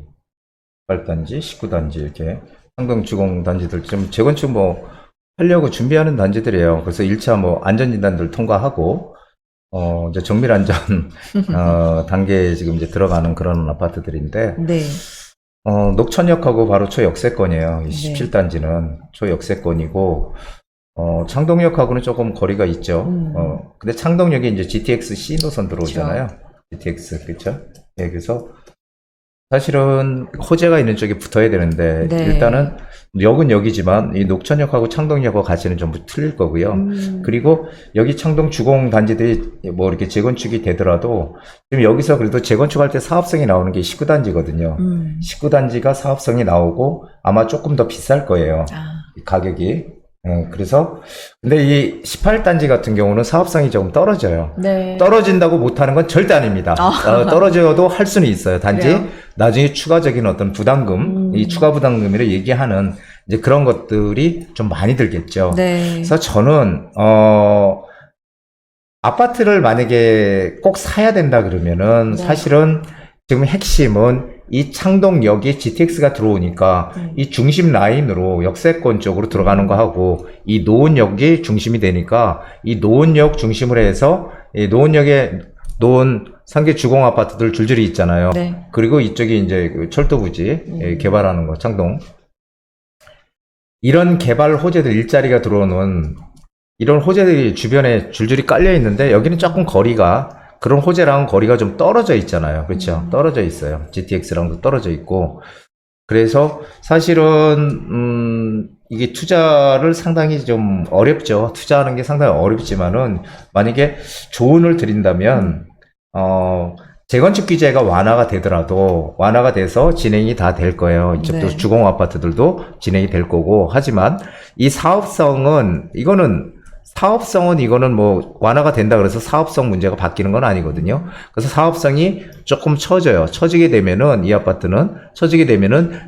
18단지, 19단지, 이렇게, 상동 주공 단지들, 좀 재건축 하려고 준비하는 단지들이에요. 그래서 1차 안전진단들 통과하고, 이제 정밀안전, 단계에 지금 이제 들어가는 그런 아파트들인데, 네. 녹천역하고 바로 초역세권이에요. 이 네. 17단지는 초역세권이고, 창동역하고는 조금 거리가 있죠. 근데 창동역이 이제 GTX C 노선 들어오잖아요. GTX, 그쵸? 예, 그래서 사실은 호재가 있는 쪽에 붙어야 되는데, 네. 일단은 역은 역이지만 이 녹천역하고 창동역하고 가치는 전부 틀릴 거고요. 그리고 여기 창동 주공 단지들이 이렇게 재건축이 되더라도 지금 여기서 그래도 재건축할 때 사업성이 나오는 게 19단지거든요. 19단지가 사업성이 나오고 아마 조금 더 비쌀 거예요. 이 가격이. 그래서 근데 이 18단지 같은 경우는 사업성이 조금 떨어져요. 네. 떨어진다고 못하는 건 절대 아닙니다. 떨어져도 할 수는 있어요. 단지 그래요? 나중에 추가적인 어떤 부담금, 이 추가 부담금을 얘기하는 이제 그런 것들이 좀 많이 들겠죠. 네. 그래서 저는 아파트를 만약에 꼭 사야 된다 그러면은 네. 사실은 지금 핵심은 이 창동역에 GTX가 들어오니까 이 중심 라인으로 역세권 쪽으로 들어가는 거 하고 이 노원역이 중심이 되니까 이 노원역 중심으로 해서 이 노원역에 노원 상계 주공 아파트들 줄줄이 있잖아요. 네. 그리고 이쪽이 이제 그 철도 부지 개발하는 거 창동. 이런 개발 호재들 일자리가 들어오는 이런 호재들이 주변에 줄줄이 깔려 있는데 여기는 조금 거리가 그런 호재랑은 거리가 좀 떨어져 있잖아요. 그렇죠? 떨어져 있어요. GTX랑도 떨어져 있고. 그래서 사실은 이게 투자를 상당히 좀 어렵죠. 투자하는 게 상당히 어렵지만은 만약에 조언을 드린다면 재건축 규제가 완화가 되더라도 완화가 돼서 진행이 다 될 거예요. 이쪽도 네. 주공 아파트들도 진행이 될 거고. 하지만 이 사업성은 이거는 완화가 된다 그래서 사업성 문제가 바뀌는 건 아니거든요. 그래서 사업성이 조금 처져요. 처지게 되면은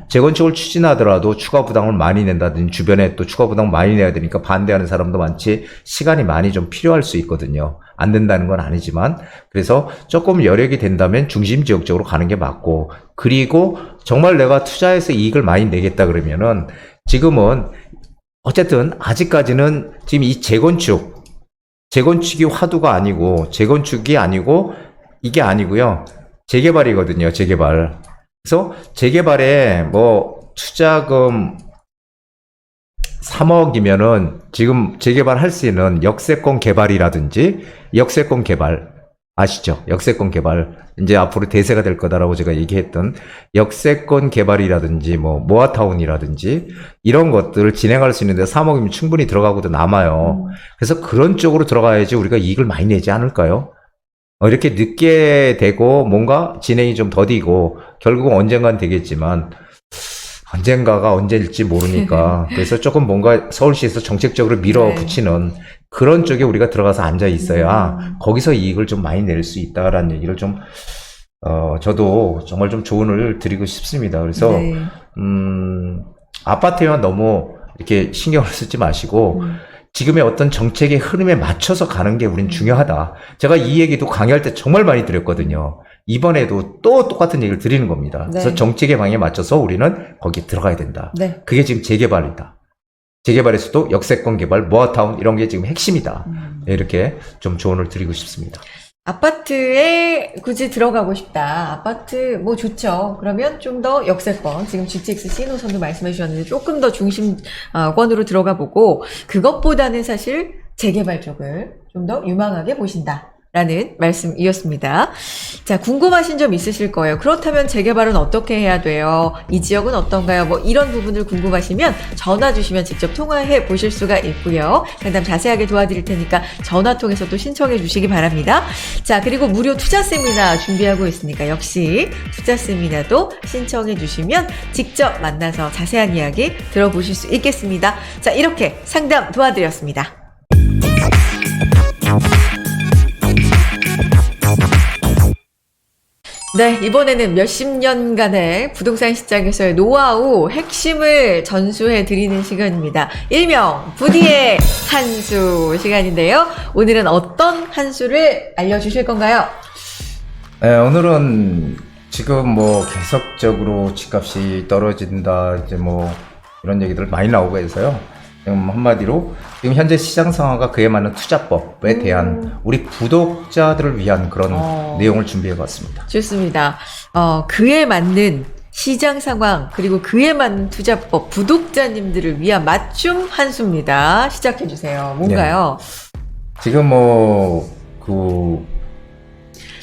재건축을 추진하더라도 추가 부담을 많이 낸다든지 주변에 또 추가 부담을 많이 내야 되니까 반대하는 사람도 많지 시간이 많이 좀 필요할 수 있거든요. 안 된다는 건 아니지만 그래서 조금 여력이 된다면 중심 지역 쪽으로 가는 게 맞고 그리고 정말 내가 투자해서 이익을 많이 내겠다 그러면은 지금은 어쨌든 아직까지는 지금 이 재건축 재건축이 화두가 아니고 재건축이 아니고 이게 아니고요. 재개발이거든요. 재개발. 그래서 재개발에 뭐 투자금 3억이면은 지금 재개발할 수 있는 역세권 개발이라든지 역세권 개발 아시죠? 역세권 개발 이제 앞으로 대세가 될 거다라고 제가 얘기했던 역세권 개발이라든지 뭐 모아타운이라든지 이런 것들을 진행할 수 있는데 3억이면 충분히 들어가고도 남아요. 그래서 그런 쪽으로 들어가야지 우리가 이익을 많이 내지 않을까요? 이렇게 늦게 되고 뭔가 진행이 좀 더디고 결국은 언젠간 되겠지만 언젠가가 언제일지 모르니까 그래서 조금 뭔가 서울시에서 정책적으로 밀어붙이는 그런 쪽에 우리가 들어가서 앉아 있어야 거기서 이익을 좀 많이 낼 수 있다라는 얘기를 좀 저도 정말 좀 조언을 드리고 싶습니다. 그래서 네. 아파트에만 너무 이렇게 신경을 쓰지 마시고 지금의 어떤 정책의 흐름에 맞춰서 가는 게 우린 중요하다. 제가 이 얘기도 강의할 때 정말 많이 드렸거든요. 이번에도 또 똑같은 얘기를 드리는 겁니다. 네. 그래서 정책의 방향에 맞춰서 우리는 거기에 들어가야 된다. 네. 그게 지금 재개발이다. 재개발에서도 역세권 개발, 모아타운 이런 게 지금 핵심이다. 이렇게 좀 조언을 드리고 싶습니다. 아파트에 굳이 들어가고 싶다. 아파트 뭐 좋죠. 그러면 좀 더 역세권, 지금 GTX C 노선도 말씀해 주셨는데 조금 더 중심권으로 들어가 보고 그것보다는 사실 재개발 쪽을 좀 더 유망하게 보신다. 라는 말씀이었습니다. 자, 궁금하신 점 있으실 거예요. 그렇다면 재개발은 어떻게 해야 돼요? 이 지역은 어떤가요? 뭐 이런 부분을 궁금하시면 전화 주시면 직접 통화해 보실 수가 있고요. 상담 자세하게 도와드릴 테니까 전화 통해서 또 신청해 주시기 바랍니다. 자, 그리고 무료 투자 세미나 준비하고 있으니까 역시 투자 세미나도 신청해 주시면 직접 만나서 자세한 이야기 들어보실 수 있겠습니다. 자, 이렇게 상담 도와드렸습니다. 네, 이번에는 몇십 년간의 부동산 시장에서의 노하우 핵심을 전수해 드리는 시간입니다. 일명 부디의 한수 시간인데요. 오늘은 어떤 한수를 알려주실 건가요? 네, 오늘은 지금 뭐 계속적으로 집값이 떨어진다, 이제 뭐 이런 얘기들 많이 나오고 해서요. 지금 한마디로 지금 현재 시장 상황과 그에 맞는 투자법에 대한 우리 구독자들을 위한 그런 내용을 준비해 봤습니다. 좋습니다. 그에 맞는 시장 상황 그리고 그에 맞는 투자법 구독자님들을 위한 맞춤 한수입니다. 시작해 주세요. 뭔가요? 지금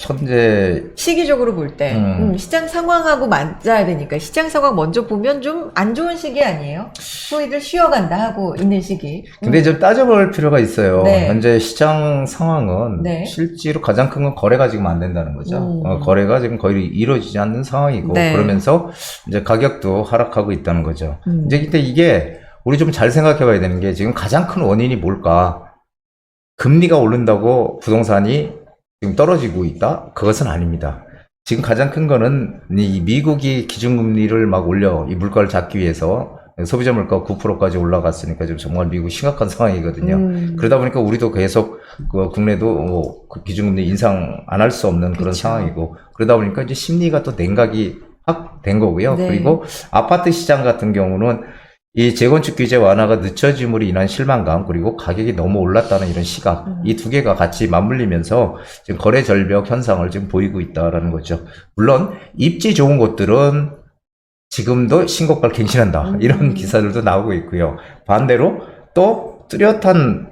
현재 시기적으로 볼 때 시장 상황하고 맞아야 되니까 시장 상황 먼저 보면 좀 안 좋은 시기 아니에요? 소위들 쉬어간다 하고 있는 시기. 근데 좀 따져볼 필요가 있어요. 네. 현재 시장 상황은 네. 실제로 가장 큰 건 거래가 지금 안 된다는 거죠. 거래가 지금 거의 이루어지지 않는 상황이고 네. 그러면서 이제 가격도 하락하고 있다는 거죠. 이제 근데 이게 우리 좀 잘 생각해 봐야 되는 게 지금 가장 큰 원인이 뭘까? 금리가 오른다고 부동산이 지금 떨어지고 있다? 그것은 아닙니다. 지금 가장 큰 거는 이 미국이 기준금리를 막 올려 이 물가를 잡기 위해서 소비자 물가 9%까지 올라갔으니까 지금 정말 미국 심각한 상황이거든요. 그러다 보니까 우리도 계속 국내도 그 기준금리 인상 안 할 수 없는 그런 그렇죠. 상황이고 그러다 보니까 이제 심리가 또 냉각이 확 된 거고요. 네. 그리고 아파트 시장 같은 경우는 이 재건축 규제 완화가 늦춰짐으로 인한 실망감 그리고 가격이 너무 올랐다는 이런 시각 이 두 개가 같이 맞물리면서 지금 거래 절벽 현상을 지금 보이고 있다라는 거죠. 물론 입지 좋은 곳들은 지금도 신고가를 갱신한다 이런 기사들도 나오고 있고요. 반대로 또 뚜렷한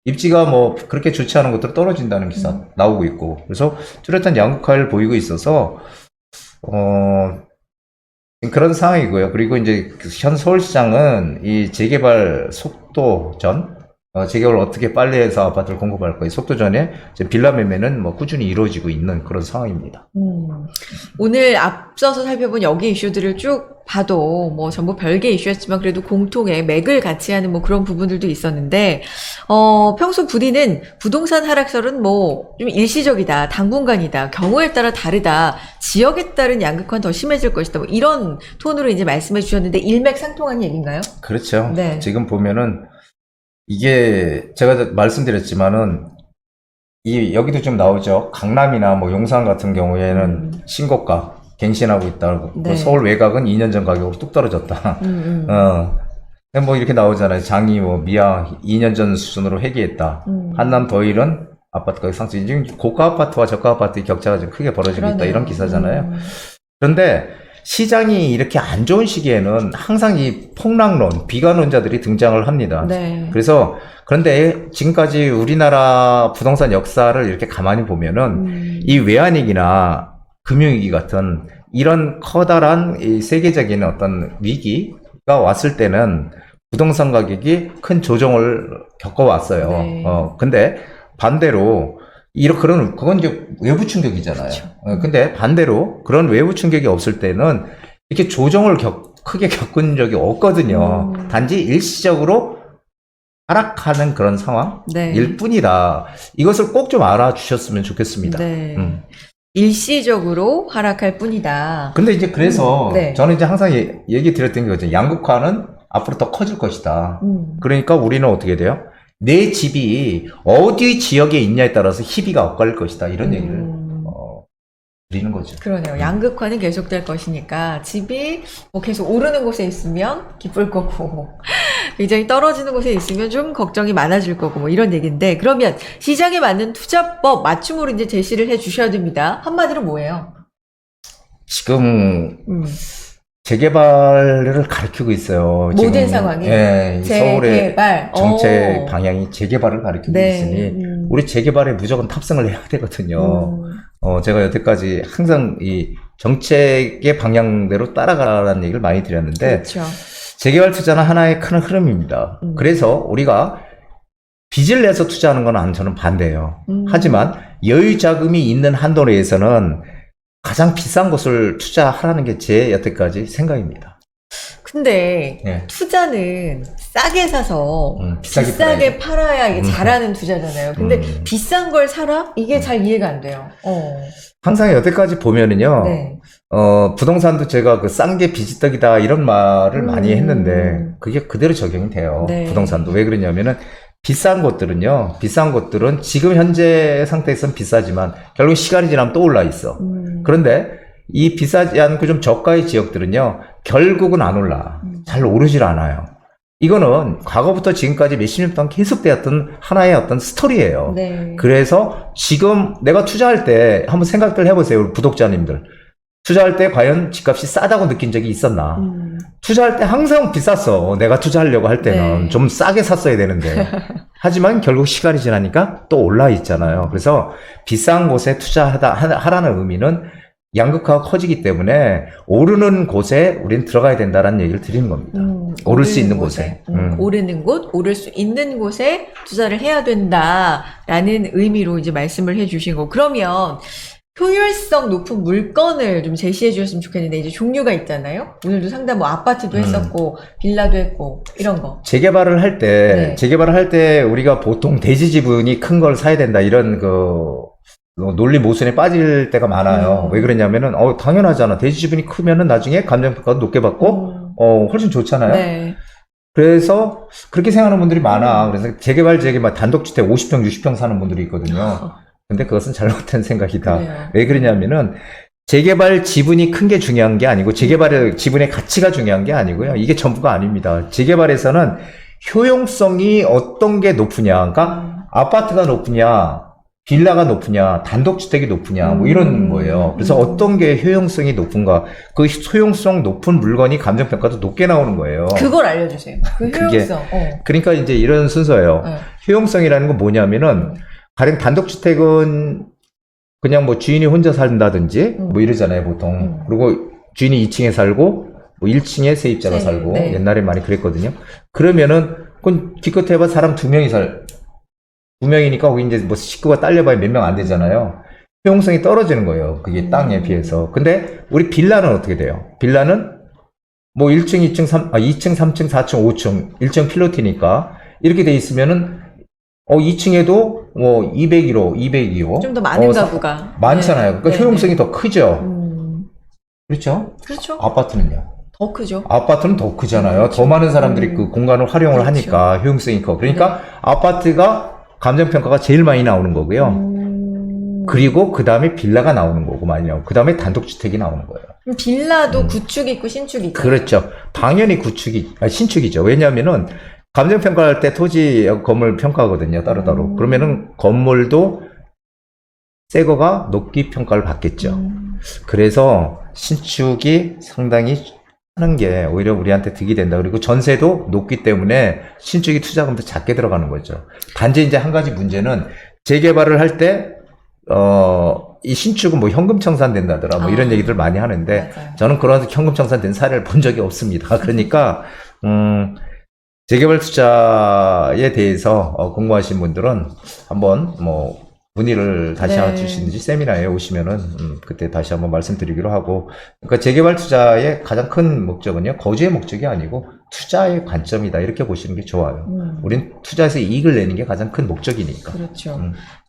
입지가 뭐 그렇게 좋지 않은 곳들은 떨어진다는 기사 나오고 있고 그래서 뚜렷한 양극화를 보이고 있어서 그런 상황이고요. 그리고 이제 현 서울시장은 이 재개발 속도전, 재개발을 어떻게 빨리 해서 아파트를 공급할 거예요. 속도전에 빌라 매매는 뭐 꾸준히 이루어지고 있는 그런 상황입니다. 오늘 앞서서 살펴본 여기 이슈들을 쭉 봐도 뭐 전부 별개 이슈였지만 그래도 공통의 맥을 같이 하는 뭐 그런 부분들도 있었는데 평소 부디는 부동산 하락설은 뭐 좀 일시적이다, 당분간이다, 경우에 따라 다르다, 지역에 따른 양극화는 더 심해질 것이다, 뭐 이런 톤으로 이제 말씀해 주셨는데 일맥상통한 얘기인가요? 그렇죠. 네. 지금 보면은 이게 제가 말씀드렸지만은 여기도 좀 나오죠. 강남이나 뭐 용산 같은 경우에는 신고가 갱신하고 있다고. 네. 서울 외곽은 2년 전 가격으로 뚝 떨어졌다. 뭐 이렇게 나오잖아요. 장이 뭐 미아 2년 전 수준으로 회귀했다. 한남 더일은 아파트가 상승. 지금 고가 아파트와 저가 아파트의 격차가 좀 크게 벌어지고 있다. 그러네요. 이런 기사잖아요. 그런데 시장이 이렇게 안 좋은 시기에는 항상 이 폭락론, 비관론자들이 등장을 합니다. 네. 그래서 그런데 지금까지 우리나라 부동산 역사를 이렇게 가만히 보면은 이 외환위기나 금융위기 같은 이런 커다란 이 세계적인 어떤 위기가 왔을 때는 부동산 가격이 큰 조정을 겪어왔어요. 네. 근데 반대로 그건 이제 외부 충격이잖아요. 근데 반대로 그런 외부 충격이 없을 때는 이렇게 조정을 크게 겪은 적이 없거든요. 단지 일시적으로 하락하는 그런 상황일 네. 뿐이다. 이것을 꼭 좀 알아주셨으면 좋겠습니다. 네. 일시적으로 하락할 뿐이다. 근데 이제 그래서 네. 저는 이제 항상 얘기 드렸던 게 거죠. 양극화는 앞으로 더 커질 것이다. 그러니까 우리는 어떻게 돼요? 내 집이 어디 지역에 있냐에 따라서 희비가 엇갈릴 것이다. 이런 얘기를 드리는 거죠. 그러네요. 양극화는 계속될 것이니까 집이 뭐 계속 오르는 곳에 있으면 기쁠 거고 굉장히 떨어지는 곳에 있으면 좀 걱정이 많아질 거고 뭐 이런 얘기인데, 그러면 시장에 맞는 투자법 맞춤으로 이제 제시를 해 주셔야 됩니다. 한마디로 뭐예요? 지금 재개발을 가리키고 있어요. 모든 지금, 상황이? 예, 서울의 재개발. 정책 오. 방향이 재개발을 가리키고 네. 있으니 우리 재개발에 무조건 탑승을 해야 되거든요. 제가 여태까지 항상 이 정책의 방향대로 따라가라는 얘기를 많이 드렸는데, 그렇죠. 재개발 투자는 하나의 큰 흐름입니다. 그래서 우리가 빚을 내서 투자하는 건 저는 반대예요. 하지만 여유 자금이 있는 한도 내에서는 가장 비싼 곳을 투자하라는 게 제 여태까지 생각입니다. 근데 예. 투자는 싸게 사서 비싸게 비싸게 팔아야 이게 잘하는 투자잖아요. 근데 비싼 걸 사라? 이게 잘 이해가 안 돼요. 항상 여태까지 보면은요, 네. 부동산도 제가 그 싼 게 비지떡이다 이런 말을 많이 했는데 그게 그대로 적용이 돼요. 네. 부동산도. 왜 그러냐면은 비싼 곳들은 지금 현재 상태에서는 비싸지만 결국 시간이 지나면 또 올라 있어. 그런데 이 비싸지 않고 좀 저가의 지역들은요, 결국은 안 올라. 잘 오르질 않아요. 이거는 과거부터 지금까지 몇십 년 동안 계속되었던 하나의 어떤 스토리예요. 네. 그래서 지금 내가 투자할 때 한번 생각들 해보세요, 우리 구독자님들. 투자할 때 과연 집값이 싸다고 느낀 적이 있었나? 투자할 때 항상 비쌌어. 내가 투자하려고 할 때는 네. 좀 싸게 샀어야 되는데. 하지만 결국 시간이 지나니까 또 올라 있잖아요. 그래서 비싼 곳에 하라는 의미는 양극화가 커지기 때문에 오르는 곳에 우리는 들어가야 된다는 얘기를 드리는 겁니다. 오를 수 있는 곳에. 오르는 곳, 오를 수 있는 곳에 투자를 해야 된다라는 의미로 이제 말씀을 해주신 거. 그러면 효율성 높은 물건을 좀 제시해 주셨으면 좋겠는데, 이제 종류가 있잖아요. 오늘도 상담 뭐 아파트도 했었고 빌라도 했고 이런 거. 재개발을 할 때, 네. 우리가 보통 대지 지분이 큰 걸 사야 된다 이런 논리 모순에 빠질 때가 많아요. 왜 그러냐면은 당연하잖아. 대지 지분이 크면은 나중에 감정평가도 높게 받고 훨씬 좋잖아요. 네. 그래서 그렇게 생각하는 분들이 많아. 그래서 재개발 단독주택 50평, 60평 사는 분들이 있거든요. 근데 그것은 잘못된 생각이다. 그래요. 왜 그러냐면은 재개발 지분이 큰 게 중요한 게 아니고 재개발의 지분의 가치가 중요한 게 아니고요. 이게 전부가 아닙니다. 재개발에서는 효용성이 어떤 게 높으냐. 그러니까 아파트가 높으냐, 빌라가 높으냐, 단독주택이 높으냐, 뭐 이런 거예요. 그래서 어떤 게 효용성이 높은가. 그 효용성 높은 물건이 감정평가도 높게 나오는 거예요. 그걸 알려주세요. 그 그게- 효용성. 그러니까 이제 이런 순서예요. 네. 효용성이라는 건 뭐냐면은, 가령 단독주택은 그냥 뭐 주인이 혼자 산다든지 뭐 이러잖아요, 보통. 그리고 주인이 2층에 살고 뭐 1층에 세입자가 살고 네. 옛날에 많이 그랬거든요. 그러면은 그건 기껏 해봐 사람 2명이니까 거기 이제 뭐 식구가 딸려봐야 몇 명 안 되잖아요. 효용성이 떨어지는 거예요. 그게 땅에 비해서. 근데 우리 빌라는 어떻게 돼요? 빌라는 뭐 1층, 2층, 3층, 4층, 5층, 1층 필로티니까 이렇게 돼 있으면은 2층에도 뭐 201호, 202호. 좀 더 많은 가구가. 많잖아요. 네. 그러니까 네, 효용성이 네. 더 크죠. 그렇죠? 그렇죠. 아파트는요. 더 크죠. 아파트는 더 크잖아요. 더 많은 사람들이 그 공간을 활용을 그렇죠. 하니까 효용성이 커. 그러니까 아파트가 감정평가가 제일 많이 나오는 거고요. 그리고 그 다음에 빌라가 나오는 거고, 그 다음에 단독주택이 나오는 거예요. 그럼 빌라도 구축 있고 신축 있고. 그렇죠. 당연히 신축이죠. 왜냐하면은 감정평가할 때 토지 건물 평가하거든요. 따로따로. 그러면은 건물도 새 거가 높기 평가를 받겠죠. 그래서 신축이 상당히 하는 게 오히려 우리한테 득이 된다. 그리고 전세도 높기 때문에 신축이 투자금도 작게 들어가는 거죠. 단지 이제 한 가지 문제는 재개발을 할 때, 이 신축은 뭐 현금 청산된다더라. 뭐 이런 얘기들 많이 하는데, 맞아요. 저는 그런 현금 청산된 사례를 본 적이 없습니다. 그러니까, 재개발 투자에 대해서 공부하신 분들은 한번 뭐 문의를 다시 네. 주시든지 세미나에 오시면은 그때 다시 한번 말씀드리기로 하고, 그러니까 재개발 투자의 가장 큰 목적은요, 거주의 목적이 아니고 투자의 관점이다, 이렇게 보시는 게 좋아요. 우린 투자에서 이익을 내는 게 가장 큰 목적이니까. 그렇죠.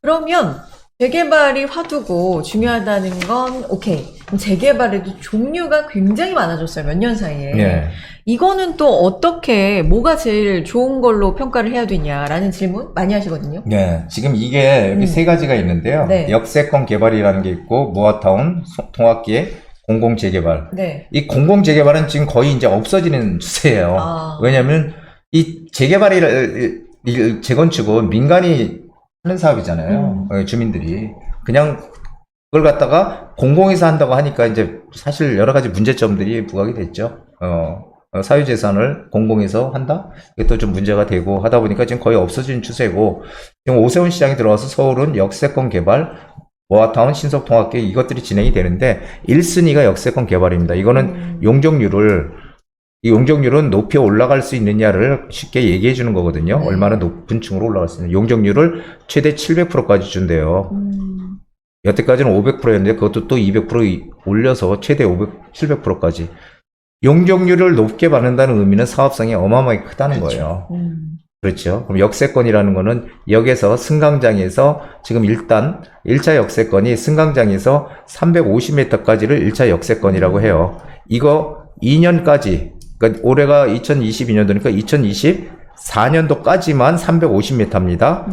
그러면 재개발이 화두고 중요하다는 건 오케이. 그럼 재개발에도 종류가 굉장히 많아졌어요. 몇 년 사이에. 예. 이거는 또 어떻게 뭐가 제일 좋은 걸로 평가를 해야 되냐라는 질문 많이 하시거든요. 네, 지금 이게 여기 세 가지가 있는데요. 네. 역세권 개발이라는 게 있고, 모아타운, 통합기획, 공공재개발. 네. 이 공공재개발은 지금 거의 이제 없어지는 추세예요. 아. 왜냐하면 이 재개발이 재건축은 민간이 하는 사업이잖아요. 주민들이 그냥 그걸 갖다가 공공에서 한다고 하니까 이제 사실 여러 가지 문제점들이 부각이 됐죠. 사유재산을 공공에서 한다? 이게 또 좀 문제가 되고 하다 보니까 지금 거의 없어지는 추세고, 지금 오세훈 시장이 들어와서 서울은 역세권 개발, 모아타운, 신속통합계획 이것들이 진행이 되는데 1순위가 역세권 개발입니다. 이거는 이 용적률은 높이 올라갈 수 있느냐를 쉽게 얘기해 주는 거거든요. 얼마나 높은 층으로 올라갈 수 있는 용적률을 최대 700%까지 준대요. 여태까지는 500%였는데 그것도 또 200% 올려서 최대 700%까지. 용적률을 높게 받는다는 의미는 사업성이 어마어마하게 크다는 거예요. 그렇죠. 그럼 역세권이라는 거는 역에서 승강장에서 지금 일단 1차 역세권이 승강장에서 350m까지를 1차 역세권이라고 해요. 이거 2년까지, 그러니까 올해가 2022년도니까 2024년도까지만 350m입니다.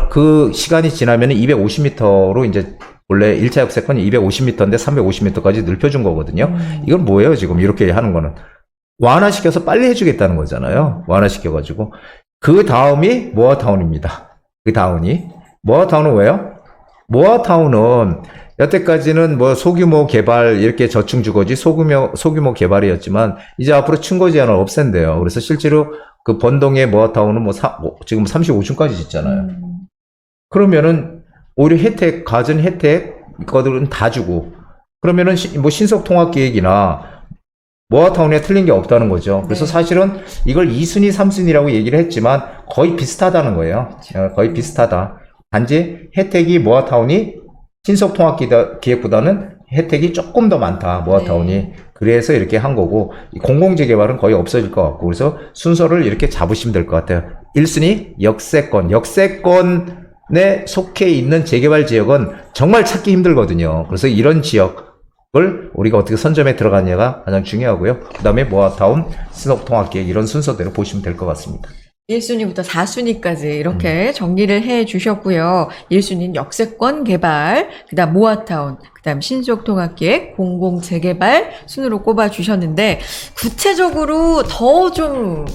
그 시간이 지나면 250m로 이제 원래 1차 역세권이 250m인데 350m까지 넓혀준 거거든요. 이건 뭐예요, 지금 이렇게 하는 거는? 완화시켜서 빨리 해주겠다는 거잖아요. 완화시켜가지고. 그 다음이 모아타운입니다. 모아타운은 왜요? 모아타운은 여태까지는 뭐 소규모 개발, 이렇게 저층주거지 소규모 개발이었지만, 이제 앞으로 층고 제한을 없앤대요. 그래서 실제로 그 번동의 모아타운은 지금 35층까지 짓잖아요. 그러면은 오히려 가전 혜택, 이거들은 다 주고, 그러면은 뭐 신속통합계획이나 모아타운에 틀린 게 없다는 거죠. 그래서 사실은 이걸 2순위, 3순위라고 얘기를 했지만 거의 비슷하다는 거예요. 거의 비슷하다. 단지 혜택이 모아타운이 신속통합기획보다는 혜택이 조금 더 많다, 모아타운이. 그래서 이렇게 한 거고, 공공재개발은 거의 없어질 것 같고, 그래서 순서를 이렇게 잡으시면 될 것 같아요. 1순위, 역세권. 역세권에 속해 있는 재개발 지역은 정말 찾기 힘들거든요. 그래서 이런 지역을 우리가 어떻게 선점에 들어가느냐가 가장 중요하고요. 그 다음에 모아타운, 신속통합기획 이런 순서대로 보시면 될 것 같습니다. 1순위부터 4순위까지 이렇게 정리를 해 주셨고요. 1순위는 역세권 개발, 그 다음 모아타운, 그 다음 신속통합계획, 공공재개발 순으로 꼽아 주셨는데, 구체적으로 더 좀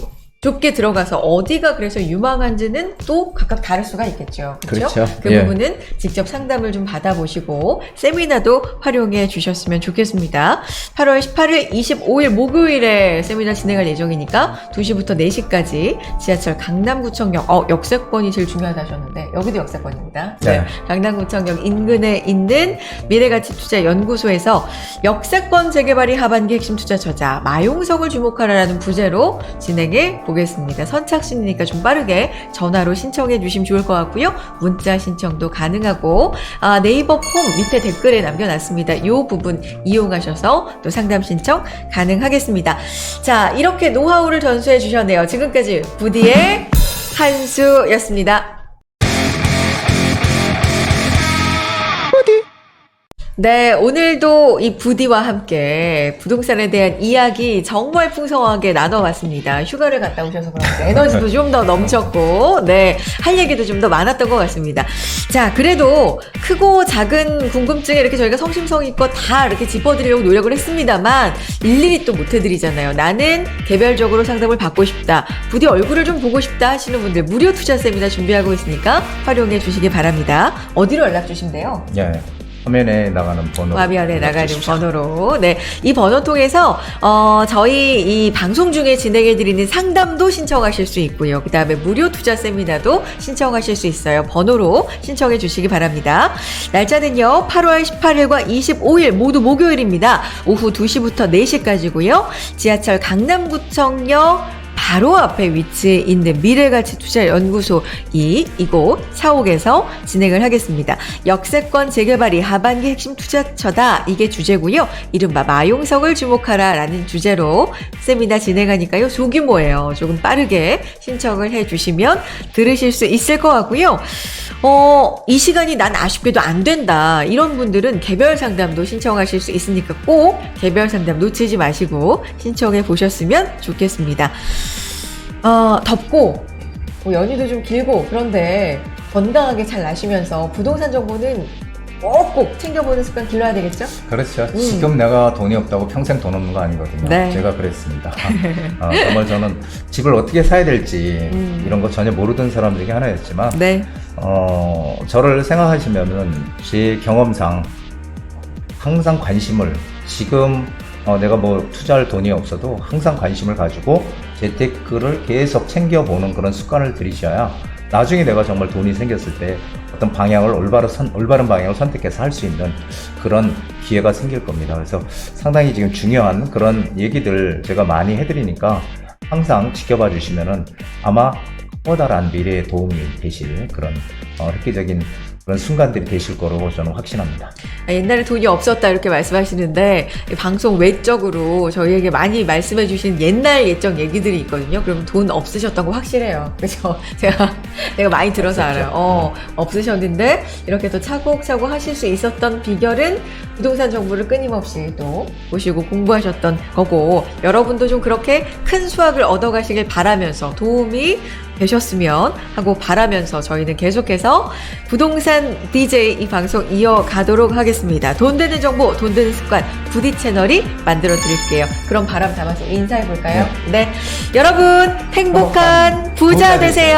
좁게 들어가서 어디가 그래서 유망한지는 또 각각 다를 수가 있겠죠. 그렇죠? 그 예. 부분은 직접 상담을 좀 받아보시고 세미나도 활용해 주셨으면 좋겠습니다. 8월 18일, 25일 목요일에 세미나 진행할 예정이니까 2시부터 4시까지 지하철 강남구청역, 역세권이 제일 중요하다 하셨는데 여기도 역세권입니다. 네. 강남구청역 인근에 있는 미래가치투자연구소에서 역세권 재개발이 하반기 핵심 투자 저자 마용석을 주목하라라는 부제로 진행해 보겠습니다. 선착순이니까 좀 빠르게 전화로 신청해 주시면 좋을 것 같고요. 문자 신청도 가능하고, 네이버 폼 밑에 댓글에 남겨놨습니다. 이 부분 이용하셔서 또 상담 신청 가능하겠습니다. 자, 이렇게 노하우를 전수해 주셨네요. 지금까지 부디의 한수였습니다. 네, 오늘도 이 부디와 함께 부동산에 대한 이야기 정말 풍성하게 나눠봤습니다. 휴가를 갔다 오셔서 그런지 에너지도 좀 더 넘쳤고, 네, 할 얘기도 좀 더 많았던 것 같습니다. 자, 그래도 크고 작은 궁금증에 이렇게 저희가 성심성의껏 다 이렇게 짚어드리려고 노력을 했습니다만, 일일이 또 못 해드리잖아요. 나는 개별적으로 상담을 받고 싶다, 부디 얼굴을 좀 보고 싶다 하시는 분들 무료 투자 세미나 준비하고 있으니까 활용해 주시기 바랍니다. 어디로 연락 주시면 돼요? 예. 화면에 나가는 번호. 화면에 나가는 번호로. 네. 이 번호 통해서, 저희 이 방송 중에 진행해드리는 상담도 신청하실 수 있고요. 그 다음에 무료 투자 세미나도 신청하실 수 있어요. 번호로 신청해 주시기 바랍니다. 날짜는요, 8월 18일과 25일 모두 목요일입니다. 오후 2시부터 4시까지고요. 지하철 강남구청역 바로 앞에 위치해 있는 미래가치투자연구소 이곳 사옥에서 진행을 하겠습니다. 역세권 재개발이 하반기 핵심 투자처다. 이게 주제고요. 이른바 마용석을 주목하라 라는 주제로 세미나 진행하니까요. 소규모예요. 조금 빠르게 신청을 해주시면 들으실 수 있을 것 같고요. 이 시간이 난 아쉽게도 안 된다. 이런 분들은 개별 상담도 신청하실 수 있으니까 꼭 개별 상담 놓치지 마시고 신청해 보셨으면 좋겠습니다. 덥고 연휴도 좀 길고 그런데 건강하게 잘 나시면서 부동산 정보는 꼭 챙겨보는 습관 길러야 되겠죠? 그렇죠. 지금 내가 돈이 없다고 평생 돈 없는 거 아니거든요. 네. 제가 그랬습니다. 정말 저는 집을 어떻게 사야 될지 이런 거 전혀 모르던 사람 중에 하나였지만 네. 저를 생각하시면은 제 경험상 항상 관심을 지금 내가 뭐 투자할 돈이 없어도 항상 관심을 가지고 재테크를 계속 챙겨보는 그런 습관을 들이셔야 나중에 내가 정말 돈이 생겼을 때 어떤 방향을 올바른 방향을 선택해서 할 수 있는 그런 기회가 생길 겁니다. 그래서 상당히 지금 중요한 그런 얘기들 제가 많이 해드리니까 항상 지켜봐 주시면은 아마 커다란 미래에 도움이 되실 그런 획기적인 그런 순간들이 되실 거로 저는 확신합니다. 옛날에 돈이 없었다 이렇게 말씀하시는데 방송 외적으로 저희에게 많이 말씀해 주신 옛날 예적 얘기들이 있거든요. 그러면 돈 없으셨던 거 확실해요. 그래서 제가 많이 들어서 알아요. 없으셨는데 이렇게 또 차곡차곡 하실 수 있었던 비결은 부동산 정보를 끊임없이 또 보시고 공부하셨던 거고, 여러분도 좀 그렇게 큰 수확을 얻어가시길 바라면서 도움이 되셨으면 하고 바라면서 저희는 계속해서 부동산 DJ 이 방송 이어가도록 하겠습니다. 돈 되는 정보, 돈 되는 습관, 부디 채널이 만들어 드릴게요. 그럼 바람 담아서 인사해 볼까요? 네. 여러분, 행복한 부자 되세요.